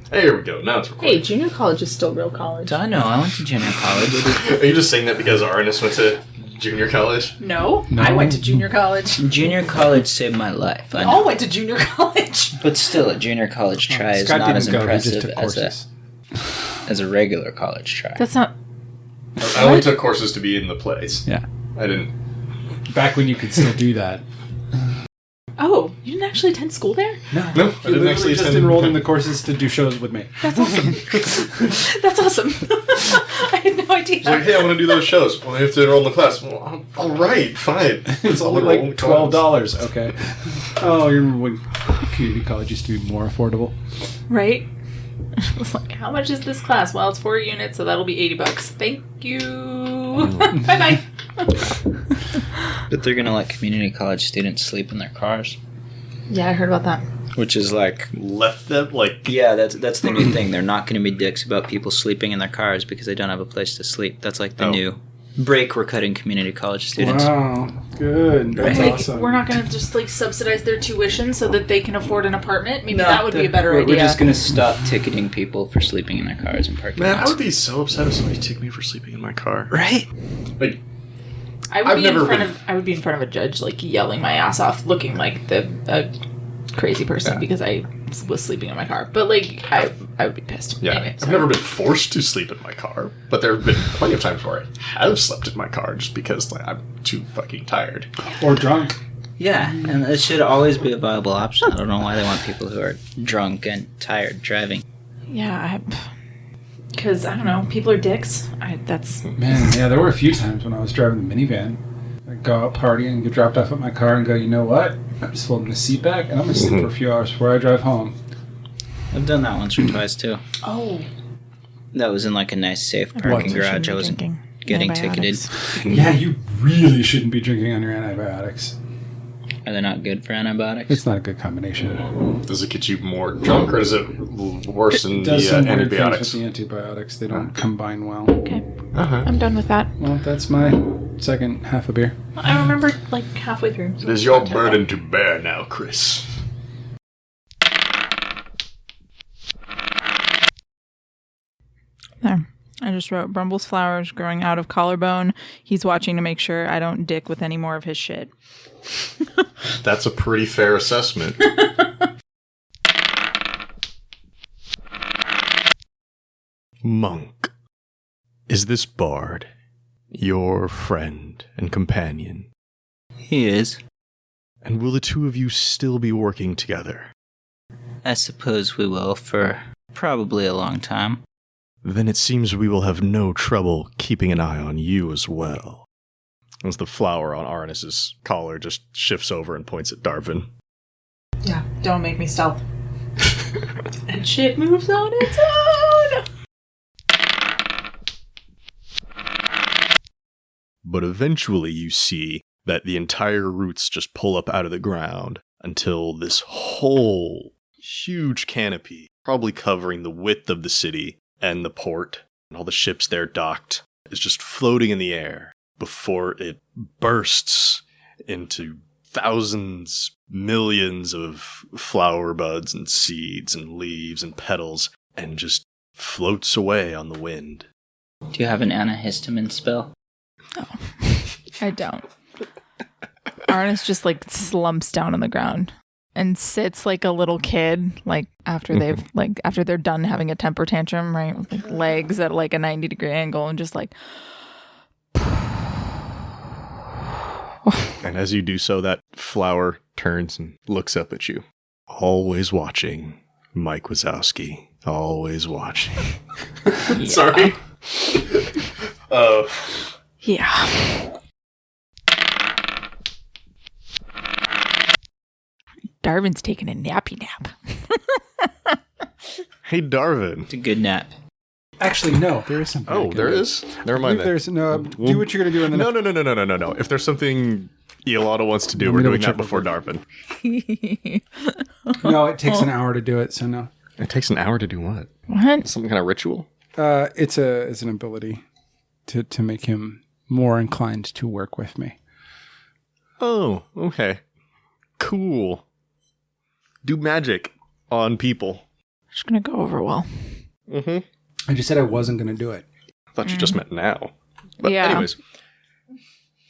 Speaker 1: Hey, here we go. Now it's recording.
Speaker 3: Hey, junior college is still real college.
Speaker 4: I know, I went to junior college.
Speaker 1: Are you just saying that because Arnis went to junior college?
Speaker 3: No, I went to junior college.
Speaker 4: Junior college saved my life. I
Speaker 3: We
Speaker 4: know.
Speaker 3: all went to junior college.
Speaker 4: But still, a junior college try is
Speaker 2: Scott
Speaker 4: not as
Speaker 2: didn't go, he just
Speaker 4: impressive
Speaker 2: took
Speaker 4: as
Speaker 2: courses.
Speaker 4: as a regular college try.
Speaker 3: That's not.
Speaker 1: I only took courses to be in the plays.
Speaker 2: Yeah.
Speaker 1: I didn't.
Speaker 2: Back when you could still do that.
Speaker 3: Oh, you didn't actually attend school there?
Speaker 2: No,
Speaker 1: I
Speaker 2: you
Speaker 1: didn't
Speaker 2: literally
Speaker 1: actually
Speaker 2: just
Speaker 1: attend-
Speaker 2: enrolled in the courses to do shows with me.
Speaker 3: That's awesome. That's awesome. I had no idea.
Speaker 1: It's like, hey, I want to do those shows. Well, you have to enroll in the class. Well, all right, fine.
Speaker 2: It's only like $12. Okay. Oh, you remember when community college used to be more affordable?
Speaker 3: Right? I was like, how much is this class? Well, it's 4 units, so that'll be $80. Thank you. Bye-bye.
Speaker 4: But they're gonna let community college students sleep in their cars,
Speaker 3: Yeah, I heard about that.
Speaker 4: which is like,
Speaker 1: Left them like.
Speaker 4: yeah, that's the new thing. They're not gonna be dicks about people sleeping in their cars because they don't have a place to sleep. That's like the new break we're cutting community college students.
Speaker 2: Wow, good. That's
Speaker 3: Like,
Speaker 2: awesome.
Speaker 3: we're not going to just, like, subsidize their tuition so that they can afford an apartment? Maybe that would be a better
Speaker 4: we're
Speaker 3: idea.
Speaker 4: just gonna stop ticketing people for sleeping in their cars and parking
Speaker 1: Man, I
Speaker 4: lots.
Speaker 1: would be so upset if somebody took me for sleeping in my car.
Speaker 4: Right?
Speaker 1: Like,
Speaker 3: I would
Speaker 1: I've
Speaker 3: be in
Speaker 1: never
Speaker 3: front
Speaker 1: been-
Speaker 3: of I would be in front of a judge, like yelling my ass off, looking like a crazy person because I was sleeping in my car. But like I would be pissed.
Speaker 1: yeah,
Speaker 3: Anyway,
Speaker 1: I've
Speaker 3: sorry.
Speaker 1: never been forced to sleep in my car, but there have been plenty of times where I have slept in my car just because like, I'm too fucking tired.
Speaker 2: Or drunk.
Speaker 4: Yeah, and it should always be a viable option. I don't know why they want people who are drunk and tired driving.
Speaker 3: Yeah, because I don't know, people are dicks. That's
Speaker 2: Man, yeah, there were a few times when I was driving the minivan. I'd go out partying and get dropped off at my car and go, you know what? I'm just folding the seat back and I'm going to sleep for a few hours before I drive home.
Speaker 4: I've done that once or twice too.
Speaker 3: oh.
Speaker 4: That was in like a nice safe parking garage. I wasn't getting ticketed.
Speaker 2: Yeah, you really shouldn't be drinking on your antibiotics.
Speaker 4: Are they not good for antibiotics?
Speaker 2: It's not a good combination.
Speaker 1: Does it get you more drunk or does it worsen
Speaker 2: It
Speaker 1: the
Speaker 2: does some weird things
Speaker 1: antibiotics?
Speaker 2: with the antibiotics. They don't combine well.
Speaker 3: Okay, I'm done with that.
Speaker 2: Well, that's my second half a beer.
Speaker 3: I remember like halfway through.
Speaker 1: It is your burden to bear now, Chris.
Speaker 3: There. I just wrote Brumble's flowers growing out of collarbone. He's watching to make sure I don't dick with any more of his shit.
Speaker 1: That's a pretty fair assessment. Monk, is this bard your friend and companion?
Speaker 4: He is.
Speaker 1: And will the two of you still be working together?
Speaker 4: I suppose we will for probably a long time.
Speaker 1: Then it seems we will have no trouble keeping an eye on you as well. As the flower on Arnis's collar just shifts over and points at Darvin.
Speaker 3: Yeah, don't make me stealth. And shit moves on its own.
Speaker 1: But eventually you see that the entire roots just pull up out of the ground until this whole huge canopy, probably covering the width of the city and the port and all the ships there docked, is just floating in the air before it bursts into thousands, millions of flower buds and seeds and leaves and petals and just floats away on the wind.
Speaker 4: Do you have an antihistamine spell?
Speaker 3: No, I don't. Arnis just like slumps down on the ground and sits like a little kid, like after they're done having a temper tantrum, right? With like legs at like a 90-degree angle and just like.
Speaker 1: And as you do so, that flower turns and looks up at you. Always watching, Mike Wazowski. Always watching. Sorry.
Speaker 3: Yeah. Darvin's taking a nappy nap.
Speaker 1: Hey, Darvin.
Speaker 4: It's a good nap.
Speaker 2: Actually, no. There is something.
Speaker 1: Oh, there is? Never mind then.
Speaker 2: There's no. Do what you're gonna do in the.
Speaker 1: No. If there's something Iolata wants to do, we're doing that before Darvin.
Speaker 5: No, it takes an hour to do it, so no.
Speaker 1: It takes an hour to do what?
Speaker 3: What?
Speaker 1: Some kind of ritual?
Speaker 5: It's an ability to make him more inclined to work with me.
Speaker 1: Oh, okay. Cool. Do magic on people.
Speaker 3: It's gonna go over well.
Speaker 1: Mm-hmm.
Speaker 5: I just said I wasn't going to do it.
Speaker 1: I thought you just meant now. But
Speaker 3: Yeah.
Speaker 1: anyways,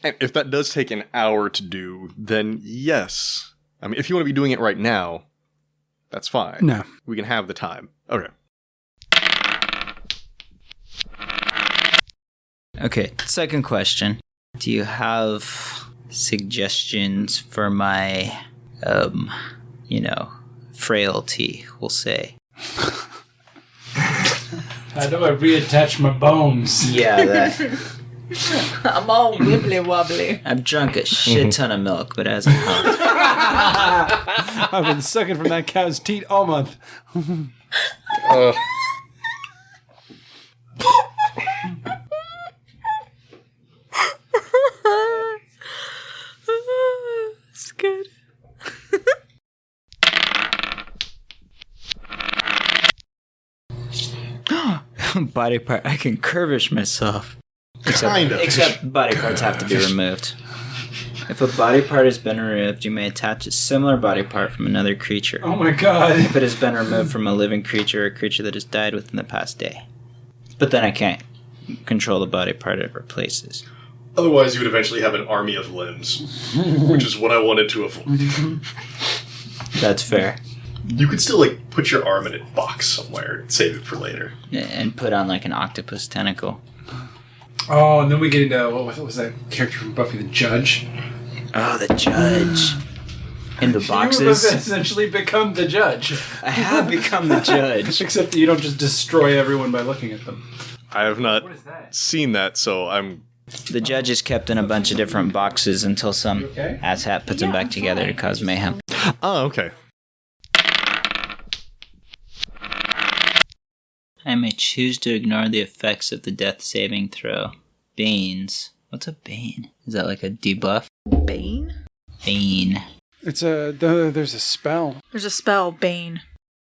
Speaker 1: and if that does take an hour to do, then yes. I mean, if you want to be doing it right now, that's fine.
Speaker 5: No.
Speaker 1: We can have the time. Okay.
Speaker 4: Okay, second question. Do you have suggestions for my, frailty, we'll say?
Speaker 5: How do I reattach my bones?
Speaker 4: Yeah, that.
Speaker 3: I'm all wibbly wobbly.
Speaker 4: I've drunk a shit ton of milk, but it hasn't helped.
Speaker 5: I've been sucking from that cow's teat all month.
Speaker 3: It's good.
Speaker 4: Body part, I can curvish myself.
Speaker 1: Kind of.
Speaker 4: Except body parts have to be removed. If a body part has been removed, you may attach a similar body part from another creature.
Speaker 5: Oh my god.
Speaker 4: If it has been removed from a living creature or a creature that has died within the past day. But then I can't control the body part it replaces.
Speaker 1: Otherwise, you would eventually have an army of limbs, which is what I wanted to avoid.
Speaker 4: That's fair.
Speaker 1: You could still, put your arm in a box somewhere and save it for later.
Speaker 4: And put on, an octopus tentacle.
Speaker 5: Oh, and then we get into, what was that character from Buffy, the Judge?
Speaker 4: Oh, the judge. In the boxes.
Speaker 5: You have essentially become the judge.
Speaker 4: I have become the judge.
Speaker 5: Except that you don't just destroy everyone by looking at them.
Speaker 1: I have not seen that, so I'm...
Speaker 4: The judge is kept in a bunch of different boxes until some asshat puts them back together to cause mayhem.
Speaker 1: Oh, okay.
Speaker 4: I may choose to ignore the effects of the death saving throw. Banes. What's a bane? Is that like a debuff?
Speaker 3: Bane?
Speaker 4: Bane.
Speaker 5: It's there's a spell.
Speaker 3: There's a spell, Bane.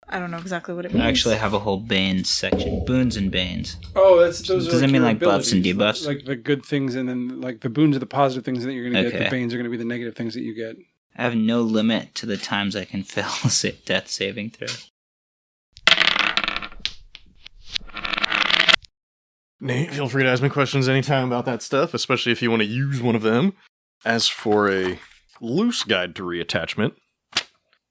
Speaker 3: I don't know exactly what it means.
Speaker 4: I actually have a whole Banes section. Boons and Banes.
Speaker 5: Oh, those
Speaker 4: Does
Speaker 5: are
Speaker 4: it mean
Speaker 5: your
Speaker 4: like buffs and
Speaker 5: abilities.
Speaker 4: debuffs?
Speaker 5: Like the good things, and then the boons are the positive things that you're going to get.
Speaker 4: Okay.
Speaker 5: The banes are going to be the negative things that you get.
Speaker 4: I have no limit to the times I can fail a death saving throw.
Speaker 1: Nate, feel free to ask me questions anytime about that stuff, especially if you want to use one of them. As for a loose guide to reattachment,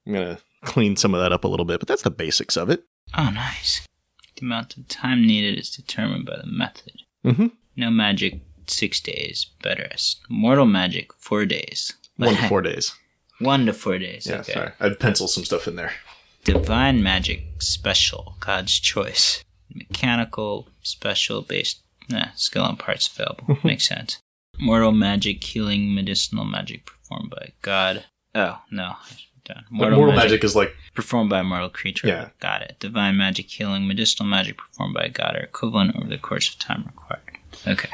Speaker 1: I'm going to clean some of that up a little bit, but that's the basics of it.
Speaker 4: Oh, nice. The amount of time needed is determined by the method.
Speaker 1: Mm-hmm.
Speaker 4: No magic, 6 days. Better rest. Mortal magic, 4 days.
Speaker 1: 1 to 4 days.
Speaker 4: 1 to 4 days.
Speaker 1: Yeah,
Speaker 4: okay.
Speaker 1: sorry. I'd pencil some stuff in there.
Speaker 4: Divine magic, special. God's choice. Mechanical, special, based. Skill and parts available. Makes sense. Mortal magic, healing, medicinal magic performed by God. Oh, no. Done.
Speaker 1: Mortal magic is
Speaker 4: performed by a mortal creature.
Speaker 1: Yeah.
Speaker 4: Got it. Divine magic, healing, medicinal magic performed by God are equivalent over the course of time required. Okay.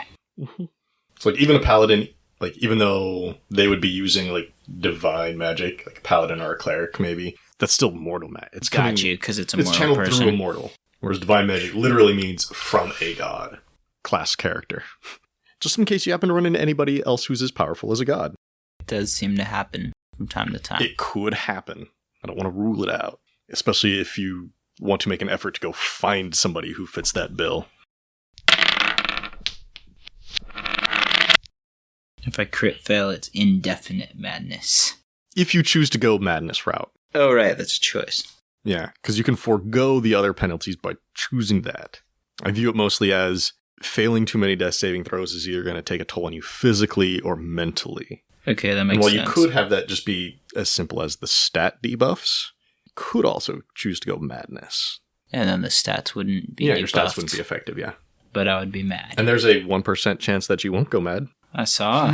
Speaker 1: So even a paladin, even though they would be using divine magic, like a paladin or a cleric maybe, that's still mortal magic. It's
Speaker 4: Got you, because it's a mortal
Speaker 1: channeled
Speaker 4: person.
Speaker 1: through a mortal. Whereas divine magic literally means from a god. Class character. Just in case you happen to run into anybody else who's as powerful as a god.
Speaker 4: It does seem to happen from time to time.
Speaker 1: It could happen. I don't want to rule it out. Especially if you want to make an effort to go find somebody who fits that bill.
Speaker 4: If I crit fail, it's indefinite madness.
Speaker 1: If you choose to go madness route.
Speaker 4: Oh, right. That's a choice.
Speaker 1: Yeah, because you can forego the other penalties by choosing that. I view it mostly as failing too many death saving throws is either going to take a toll on you physically or mentally.
Speaker 4: Okay, that makes
Speaker 1: and while
Speaker 4: sense.
Speaker 1: you could have that just be as simple as the stat debuffs, you could also choose to go madness.
Speaker 4: And then the stats wouldn't be
Speaker 1: Yeah,
Speaker 4: debuffed,
Speaker 1: your stats wouldn't be effective, yeah.
Speaker 4: but I would be mad.
Speaker 1: And there's a 1% chance that you won't go mad.
Speaker 4: I saw.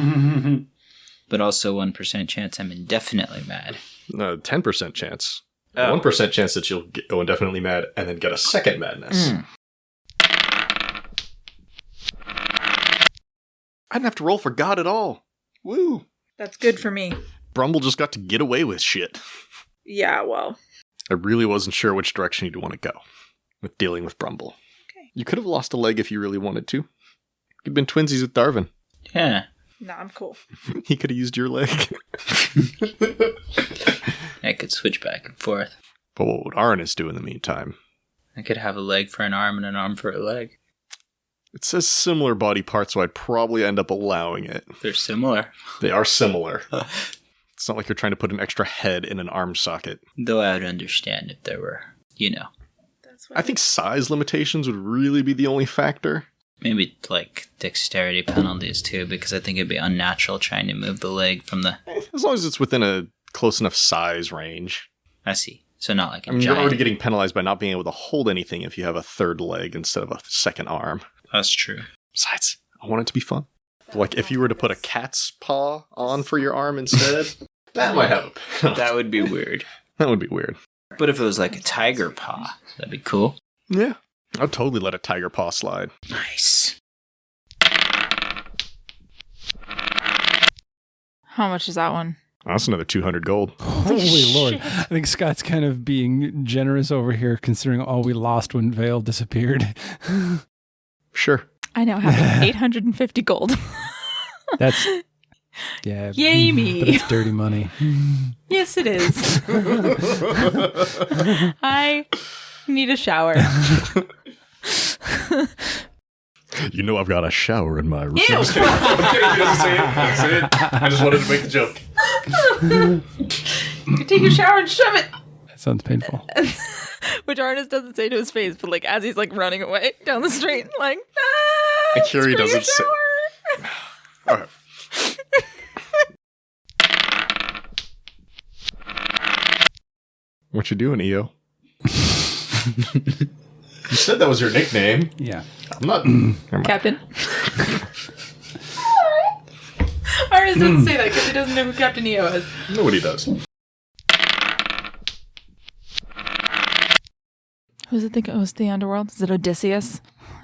Speaker 4: But also 1% chance I'm indefinitely mad.
Speaker 1: 10% chance.
Speaker 4: Oh.
Speaker 1: 1% chance that you'll go indefinitely mad and then get a second madness. I didn't have to roll for God at all. Woo!
Speaker 3: That's good for me.
Speaker 1: Brumble just got to get away with shit.
Speaker 3: Yeah, well.
Speaker 1: I really wasn't sure which direction you'd want to go with dealing with Brumble.
Speaker 3: Okay.
Speaker 1: You could have lost a leg if you really wanted to. You could have been twinsies with Darvin.
Speaker 4: Yeah.
Speaker 3: No, I'm cool.
Speaker 1: He could have used your leg.
Speaker 4: I could switch back and forth.
Speaker 1: But what would Arnis do in the meantime?
Speaker 4: I could have a leg for an arm and an arm for a leg.
Speaker 1: It says similar body parts, so I'd probably end up allowing it.
Speaker 4: They're similar.
Speaker 1: They are similar. It's not like you're trying to put an extra head in an arm socket.
Speaker 4: Though I would understand if there were,
Speaker 3: That's what
Speaker 1: I think size limitations would really be the only factor.
Speaker 4: maybe like dexterity penalties too, because I think it'd be unnatural trying to move the leg from the...
Speaker 1: As long as it's within a close enough size range.
Speaker 4: I see. So not like a
Speaker 1: I mean,
Speaker 4: giant...
Speaker 1: you're already getting penalized by not being able to hold anything if you have a third leg instead of a second arm.
Speaker 4: That's true.
Speaker 1: Besides, I want it to be fun. Like, if you were to put a cat's paw on for your arm instead, that might have a penalty.
Speaker 4: That would be weird.
Speaker 1: That would be weird.
Speaker 4: But if it was like a tiger paw, that'd be cool.
Speaker 1: Yeah. I'd totally let a tiger paw slide.
Speaker 4: Nice.
Speaker 3: How much is that one?
Speaker 1: That's another 200 gold.
Speaker 5: Holy Lord. I think Scott's kind of being generous over here considering all we lost when Vale disappeared.
Speaker 1: Sure.
Speaker 3: I now have 850 gold.
Speaker 5: That's... Yeah.
Speaker 3: Yay me.
Speaker 5: But it's dirty money.
Speaker 3: Yes, it is. I need a shower.
Speaker 1: You know I've got a shower in my room.
Speaker 3: Ew.
Speaker 1: I'm just kidding. He doesn't say it. That's it. I just wanted to make the joke.
Speaker 3: You take your shower and shove it.
Speaker 5: That sounds painful.
Speaker 3: Which Arnis doesn't say to his face, but like as he's like running away down the street, like,
Speaker 1: And Curie
Speaker 3: screw your
Speaker 1: doesn't say.
Speaker 3: shower.
Speaker 1: Okay. What you doing, EO? You said that was your nickname.
Speaker 5: Yeah.
Speaker 1: I'm not. Never mind.
Speaker 3: Captain. Arnis doesn't say that because he doesn't know who Captain EO is.
Speaker 1: Nobody does.
Speaker 3: Who's it think it was the underworld? Is it Odysseus?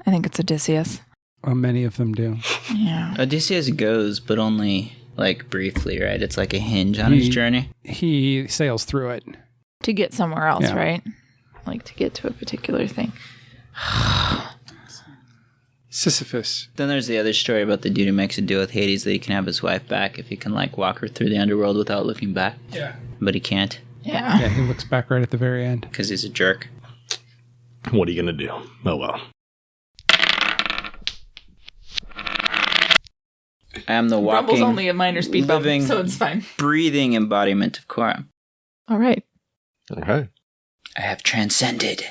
Speaker 3: I think it's Odysseus.
Speaker 5: Many of them do.
Speaker 3: Yeah.
Speaker 4: Odysseus goes, but only like briefly, right? It's like a hinge on his journey.
Speaker 5: He sails through it.
Speaker 3: To get somewhere else,
Speaker 5: Yeah.
Speaker 3: right? Like to get to a particular thing.
Speaker 5: Sisyphus.
Speaker 4: Then there's the other story about the dude who makes a deal with Hades that he can have his wife back if he can like walk her through the underworld without looking back.
Speaker 5: Yeah.
Speaker 4: But he can't
Speaker 3: Yeah.
Speaker 5: Yeah, he looks back right at the very end.
Speaker 4: because he's a jerk.
Speaker 1: What are you gonna do? Oh well.
Speaker 4: I am the
Speaker 3: Rumble's
Speaker 4: walking,
Speaker 3: only a minor speed bump,
Speaker 4: living-
Speaker 3: so it's fine.
Speaker 4: breathing embodiment of Quorum.
Speaker 3: All right.
Speaker 1: Okay.
Speaker 4: I have transcended.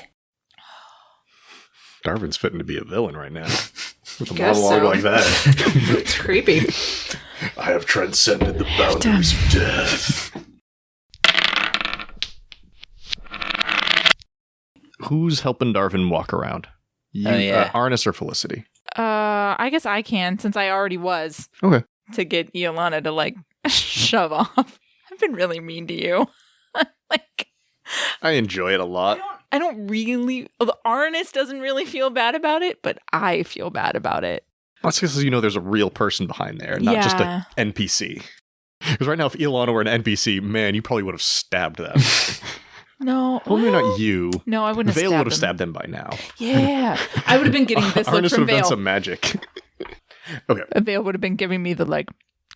Speaker 1: Darvin's fitting to be a villain right now. With a
Speaker 3: Guess
Speaker 1: monologue
Speaker 3: so.
Speaker 1: like that.
Speaker 3: It's creepy.
Speaker 1: I have transcended the boundaries of death. Who's helping Darvin walk around? You,
Speaker 4: Oh, yeah.
Speaker 1: Arnis or Felicity?
Speaker 3: I guess I can since I already was
Speaker 1: Okay.
Speaker 3: to get Iolana to like shove off. I've been really mean to you. Like
Speaker 1: I enjoy it a lot.
Speaker 3: I don't really. The Arnis doesn't really feel bad about it, but I feel bad about it.
Speaker 1: That's because you know there's a real person behind there, not just
Speaker 3: Yeah.
Speaker 1: an NPC. Because right now, if Iolana were an NPC, man, you probably would have stabbed them.
Speaker 3: No,
Speaker 1: Well, maybe
Speaker 3: well,
Speaker 1: not you.
Speaker 3: No, I wouldn't have
Speaker 1: Vale
Speaker 3: stabbed
Speaker 1: would have
Speaker 3: them.
Speaker 1: stabbed them by now.
Speaker 3: Yeah, I would have been getting this look
Speaker 1: Arnis
Speaker 3: from
Speaker 1: would have done
Speaker 3: Vale.
Speaker 1: some magic. Okay.
Speaker 3: Vale would have been giving me the like,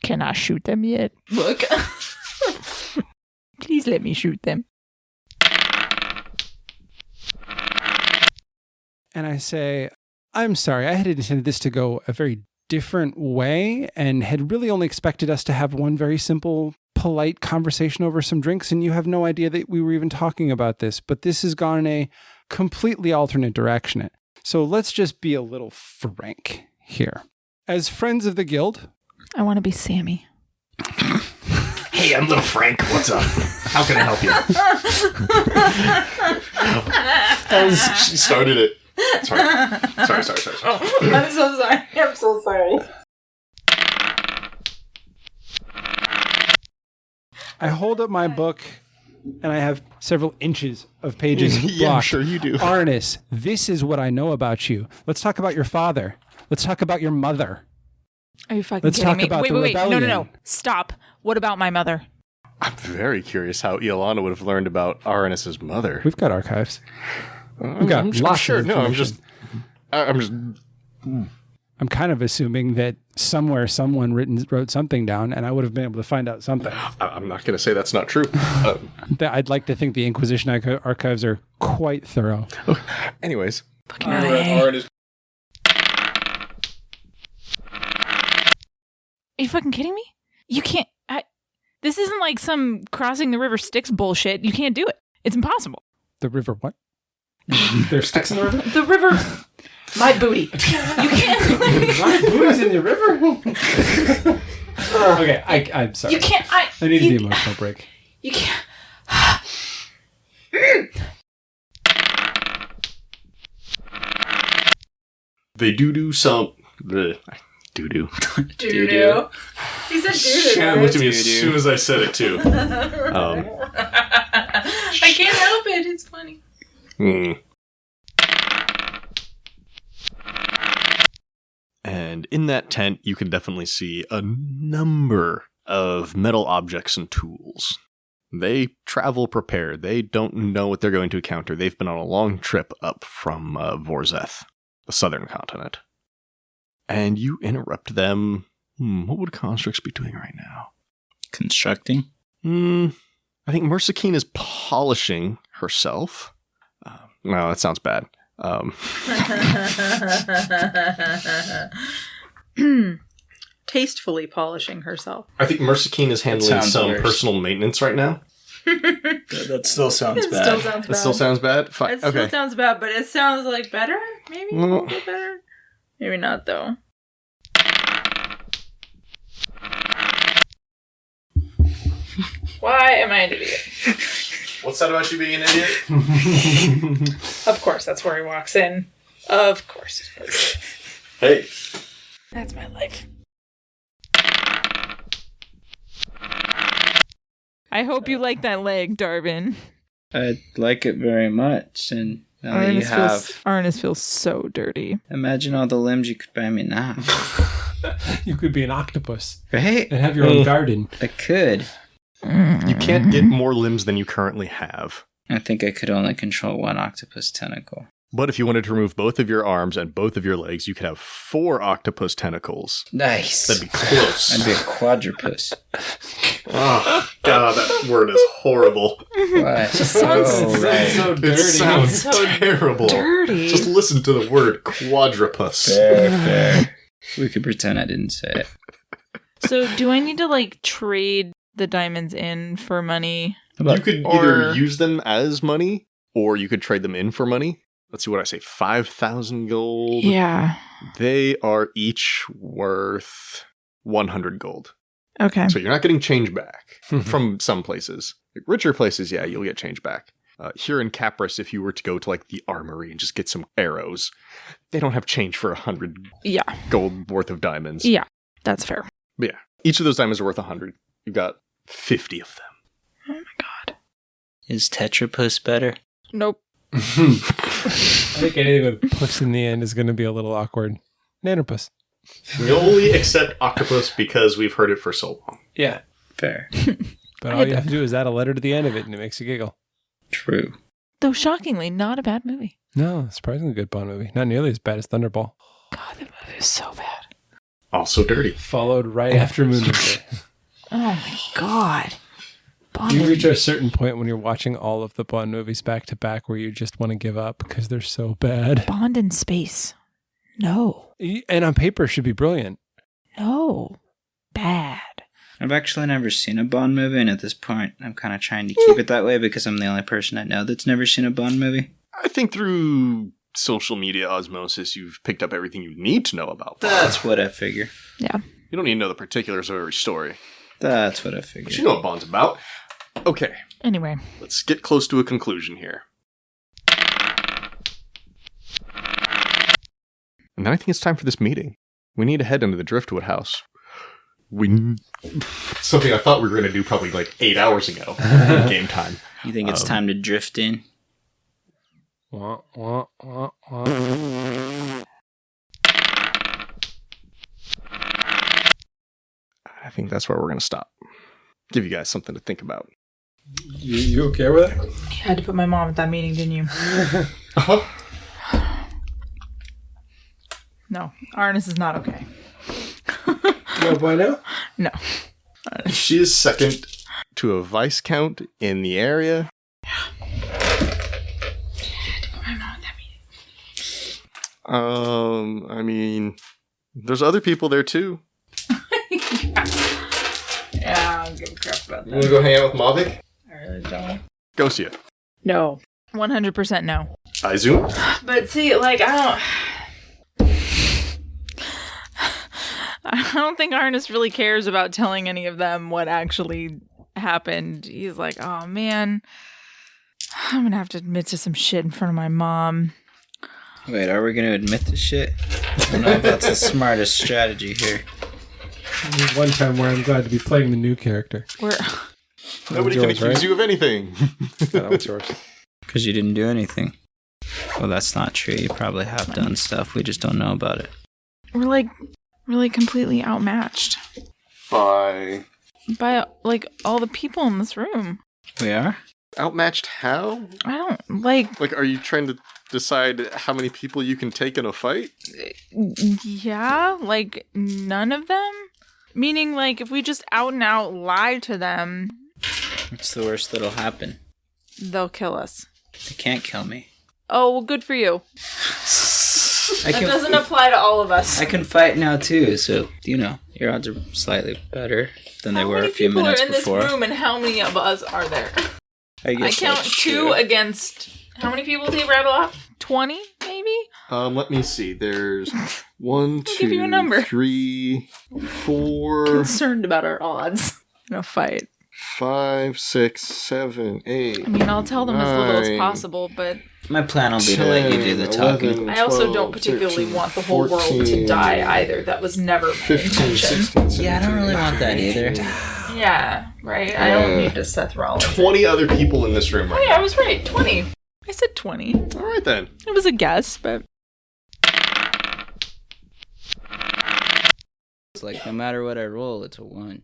Speaker 3: can I shoot them yet? Look, please let me shoot them.
Speaker 5: And I say, I'm sorry, I had intended this to go a very different way and had really only expected us to have one very simple, polite conversation over some drinks, and you have no idea that we were even talking about this. But this has gone in a completely alternate direction. So let's just be a little frank here. As friends of the guild...
Speaker 3: I want to be Sammy.
Speaker 1: Hey, I'm little Frank. What's up? How can I help you? She started it. Sorry.
Speaker 3: I'm so sorry. I'm so sorry.
Speaker 5: I hold up my book, and I have several inches of pages blocked.
Speaker 1: Yeah, I'm sure you do.
Speaker 5: Arnis, this is what I know about you. Let's talk about your father. Let's talk about your mother.
Speaker 3: Are you fucking
Speaker 5: Let's
Speaker 3: kidding
Speaker 5: talk
Speaker 3: me?
Speaker 5: about
Speaker 3: wait,
Speaker 5: the
Speaker 3: wait,
Speaker 5: rebellion.
Speaker 3: No. Stop. What about my mother?
Speaker 1: I'm very curious how Iolana would have learned about Aranis's mother.
Speaker 5: We've got archives. We've got lots of information. I'm kind of assuming that somewhere someone wrote something down, and I would have been able to find out something.
Speaker 1: I'm not going to say that's not true.
Speaker 5: I'd like to think the Inquisition archives are quite thorough.
Speaker 1: Anyways.
Speaker 3: Fucking Are you fucking kidding me? You can't... This isn't like some crossing the river Styx bullshit. You can't do it. It's impossible.
Speaker 5: The river what? There's sticks in the river?
Speaker 3: The river... My booty. You can't...
Speaker 5: My booty's in the river? Okay, I'm sorry.
Speaker 3: You can't...
Speaker 5: I needed the emotional break.
Speaker 3: You can't...
Speaker 1: They do some... Doo-doo.
Speaker 3: Doo-doo. He said doo-doo.
Speaker 1: Shannon looked at me as soon as I said it, too.
Speaker 3: I can't help it. It's funny.
Speaker 1: And in that tent, you can definitely see a number of metal objects and tools. They travel prepared. They don't know what they're going to encounter. They've been on a long trip up from Vorzeth, the southern continent. And you interrupt them. What would Constrix be doing right now?
Speaker 4: Constructing?
Speaker 1: I think Mersakine is polishing herself. No, that sounds bad.
Speaker 3: Tastefully polishing herself.
Speaker 1: I think Mersakine is handling some
Speaker 4: worse.
Speaker 1: personal maintenance right now.
Speaker 4: That still sounds
Speaker 3: It
Speaker 4: bad.
Speaker 3: still sounds bad.
Speaker 1: That still sounds bad? Fine.
Speaker 3: It still sounds bad, but it sounds like better? Maybe? A little bit better? Maybe not, though. Why am I an idiot?
Speaker 1: What's that about you being an idiot?
Speaker 3: Of course, that's where he walks in. Of course.
Speaker 1: Hey.
Speaker 3: That's my life. I hope you like that leg, Darvin.
Speaker 4: I like it very much, and now that you have...
Speaker 3: Arnis feels so dirty.
Speaker 4: Imagine all the limbs you could buy me now.
Speaker 5: You could be an octopus
Speaker 4: Right?
Speaker 5: and have your own garden.
Speaker 4: I could.
Speaker 1: You can't get more limbs than you currently have.
Speaker 4: I think I could only control one octopus tentacle.
Speaker 1: But if you wanted to remove both of your arms and both of your legs, you could have 4 octopus tentacles.
Speaker 4: Nice.
Speaker 1: That'd be close.
Speaker 4: I'd be a quadrupus.
Speaker 1: Oh, God, that word is horrible.
Speaker 4: What?
Speaker 3: sounds
Speaker 5: so dirty.
Speaker 1: It sounds
Speaker 3: So
Speaker 1: terrible.
Speaker 3: dirty.
Speaker 1: Just listen to the word quadrupus.
Speaker 4: Fair. We could pretend I didn't say it.
Speaker 3: So, do I need to, like, trade the diamonds in for money?
Speaker 1: You could either use them as money, or you could trade them in for money. Let's see what I say, 5,000 gold.
Speaker 3: Yeah.
Speaker 1: They are each worth 100 gold.
Speaker 3: Okay.
Speaker 1: So you're not getting change back from some places. Like richer places, yeah, you'll get change back. Here in Capris, if you were to go to like the armory and just get some arrows, they don't have change for 100 gold worth of diamonds.
Speaker 3: Yeah, that's fair.
Speaker 1: But yeah, each of those diamonds are worth 100. You've got 50 of them.
Speaker 3: Oh my god.
Speaker 4: Is Tetrapus better?
Speaker 3: Nope.
Speaker 5: I think anything with puss in the end is going to be a little awkward. Nanopus.
Speaker 1: We only accept octopus because we've heard it for so long.
Speaker 4: Yeah. Fair.
Speaker 5: But all you have to do is add a letter to the end of it and it makes you giggle.
Speaker 4: True.
Speaker 3: Though shockingly, not a bad movie.
Speaker 5: No, surprisingly good Bond movie. Not nearly as bad as Thunderball.
Speaker 3: God, that movie is so bad.
Speaker 1: Also dirty.
Speaker 5: Followed right after Moonraker.
Speaker 3: Oh my god. Bond
Speaker 5: You
Speaker 3: movie.
Speaker 5: reach a certain point when you're watching all of the Bond movies back to back where you just want to give up because they're so bad.
Speaker 3: Bond in space. No.
Speaker 2: And on paper should be brilliant.
Speaker 3: No. Bad.
Speaker 4: I've actually never seen a Bond movie, and at this point, I'm kind of trying to keep it that way because I'm the only person I know that's never seen a Bond movie.
Speaker 1: I think through social media osmosis, you've picked up everything you need to know about Bond.
Speaker 4: That's what I figure.
Speaker 3: Yeah.
Speaker 1: You don't need to know the particulars of every story.
Speaker 4: That's what I figure.
Speaker 1: But you know what Bond's about. Okay,
Speaker 3: Anyway.
Speaker 1: let's get close to a conclusion here. And then I think it's time for this meeting. We need to head into the Driftwood house. Something I thought we were going to do probably like 8 hours ago in game time.
Speaker 4: You think it's time to drift in?
Speaker 2: Wah, wah, wah, wah.
Speaker 1: I think that's where we're going to stop. Give you guys something to think about.
Speaker 2: You okay with it?
Speaker 3: You had to put my mom at that meeting, didn't you?
Speaker 1: Uh-huh.
Speaker 3: No. Arnis is not okay.
Speaker 2: No bueno?
Speaker 3: No.
Speaker 1: She is second to a vice count in the area. I mean, there's other people there too.
Speaker 3: Yeah, I don't give a crap about
Speaker 1: You want to go hang out with Mavic?
Speaker 3: I really don't.
Speaker 1: Go see it.
Speaker 3: No. 100% no.
Speaker 1: Aizu?
Speaker 3: But see, like, I don't think Arnis really cares about telling any of them what actually happened. He's like, oh man, I'm gonna have to admit to some shit in front of my mom.
Speaker 4: Wait, are we going to admit to shit? I don't know if that's the smartest strategy here.
Speaker 2: There's one time where I'm glad to be playing the new character.
Speaker 1: Nobody can accuse you of anything.
Speaker 2: That was yours.
Speaker 4: Because you didn't do anything. Well, that's not true. You probably have done stuff. We just don't know about it.
Speaker 3: We're like really completely outmatched
Speaker 1: By
Speaker 3: by like all the people in this room.
Speaker 4: We are?
Speaker 1: outmatched how?
Speaker 3: I don't like.
Speaker 1: Like, are you trying to decide how many people you can take in a fight?
Speaker 3: Yeah, like none of them. Meaning, like, if we just out and out lie to them,
Speaker 4: What's the worst that'll happen?
Speaker 3: they'll kill us.
Speaker 4: They can't kill me.
Speaker 3: Oh, well, good for you.
Speaker 4: I
Speaker 3: That
Speaker 4: can,
Speaker 3: doesn't apply to all of us.
Speaker 4: I can fight now too, so, you know, your odds are slightly better than they were a few minutes
Speaker 3: How many people
Speaker 4: before.
Speaker 3: are in this room, and how many of us are there?
Speaker 4: I
Speaker 3: I count
Speaker 4: that's
Speaker 3: 2
Speaker 4: true.
Speaker 3: against. How many people did he rattle off? 20, maybe?
Speaker 1: Let me see. There's 1,
Speaker 3: give you a number.
Speaker 1: 2, 3, 4,
Speaker 3: Concerned about our odds in a fight.
Speaker 1: 5, 6, 7, 8.
Speaker 3: I mean, I'll tell them as little as
Speaker 1: 9,
Speaker 3: possible, but
Speaker 4: My plan will be to let you do the
Speaker 1: 10,
Speaker 4: talking.
Speaker 1: 11,
Speaker 3: I also
Speaker 1: 12,
Speaker 3: don't particularly
Speaker 1: 13,
Speaker 3: want the whole world to
Speaker 1: 14,
Speaker 3: die either. That was never my
Speaker 1: 15,
Speaker 3: intention.
Speaker 1: 16, 17,
Speaker 4: Yeah, I don't really want that either.
Speaker 3: Yeah, right? I don't need to Seth Rollins.
Speaker 1: 20 other people in this room
Speaker 3: Oh
Speaker 1: right
Speaker 3: yeah, I was right. 20. I said 20.
Speaker 1: now. All right, then.
Speaker 3: It was a guess, but
Speaker 4: It's like, no matter what I roll, it's a 1.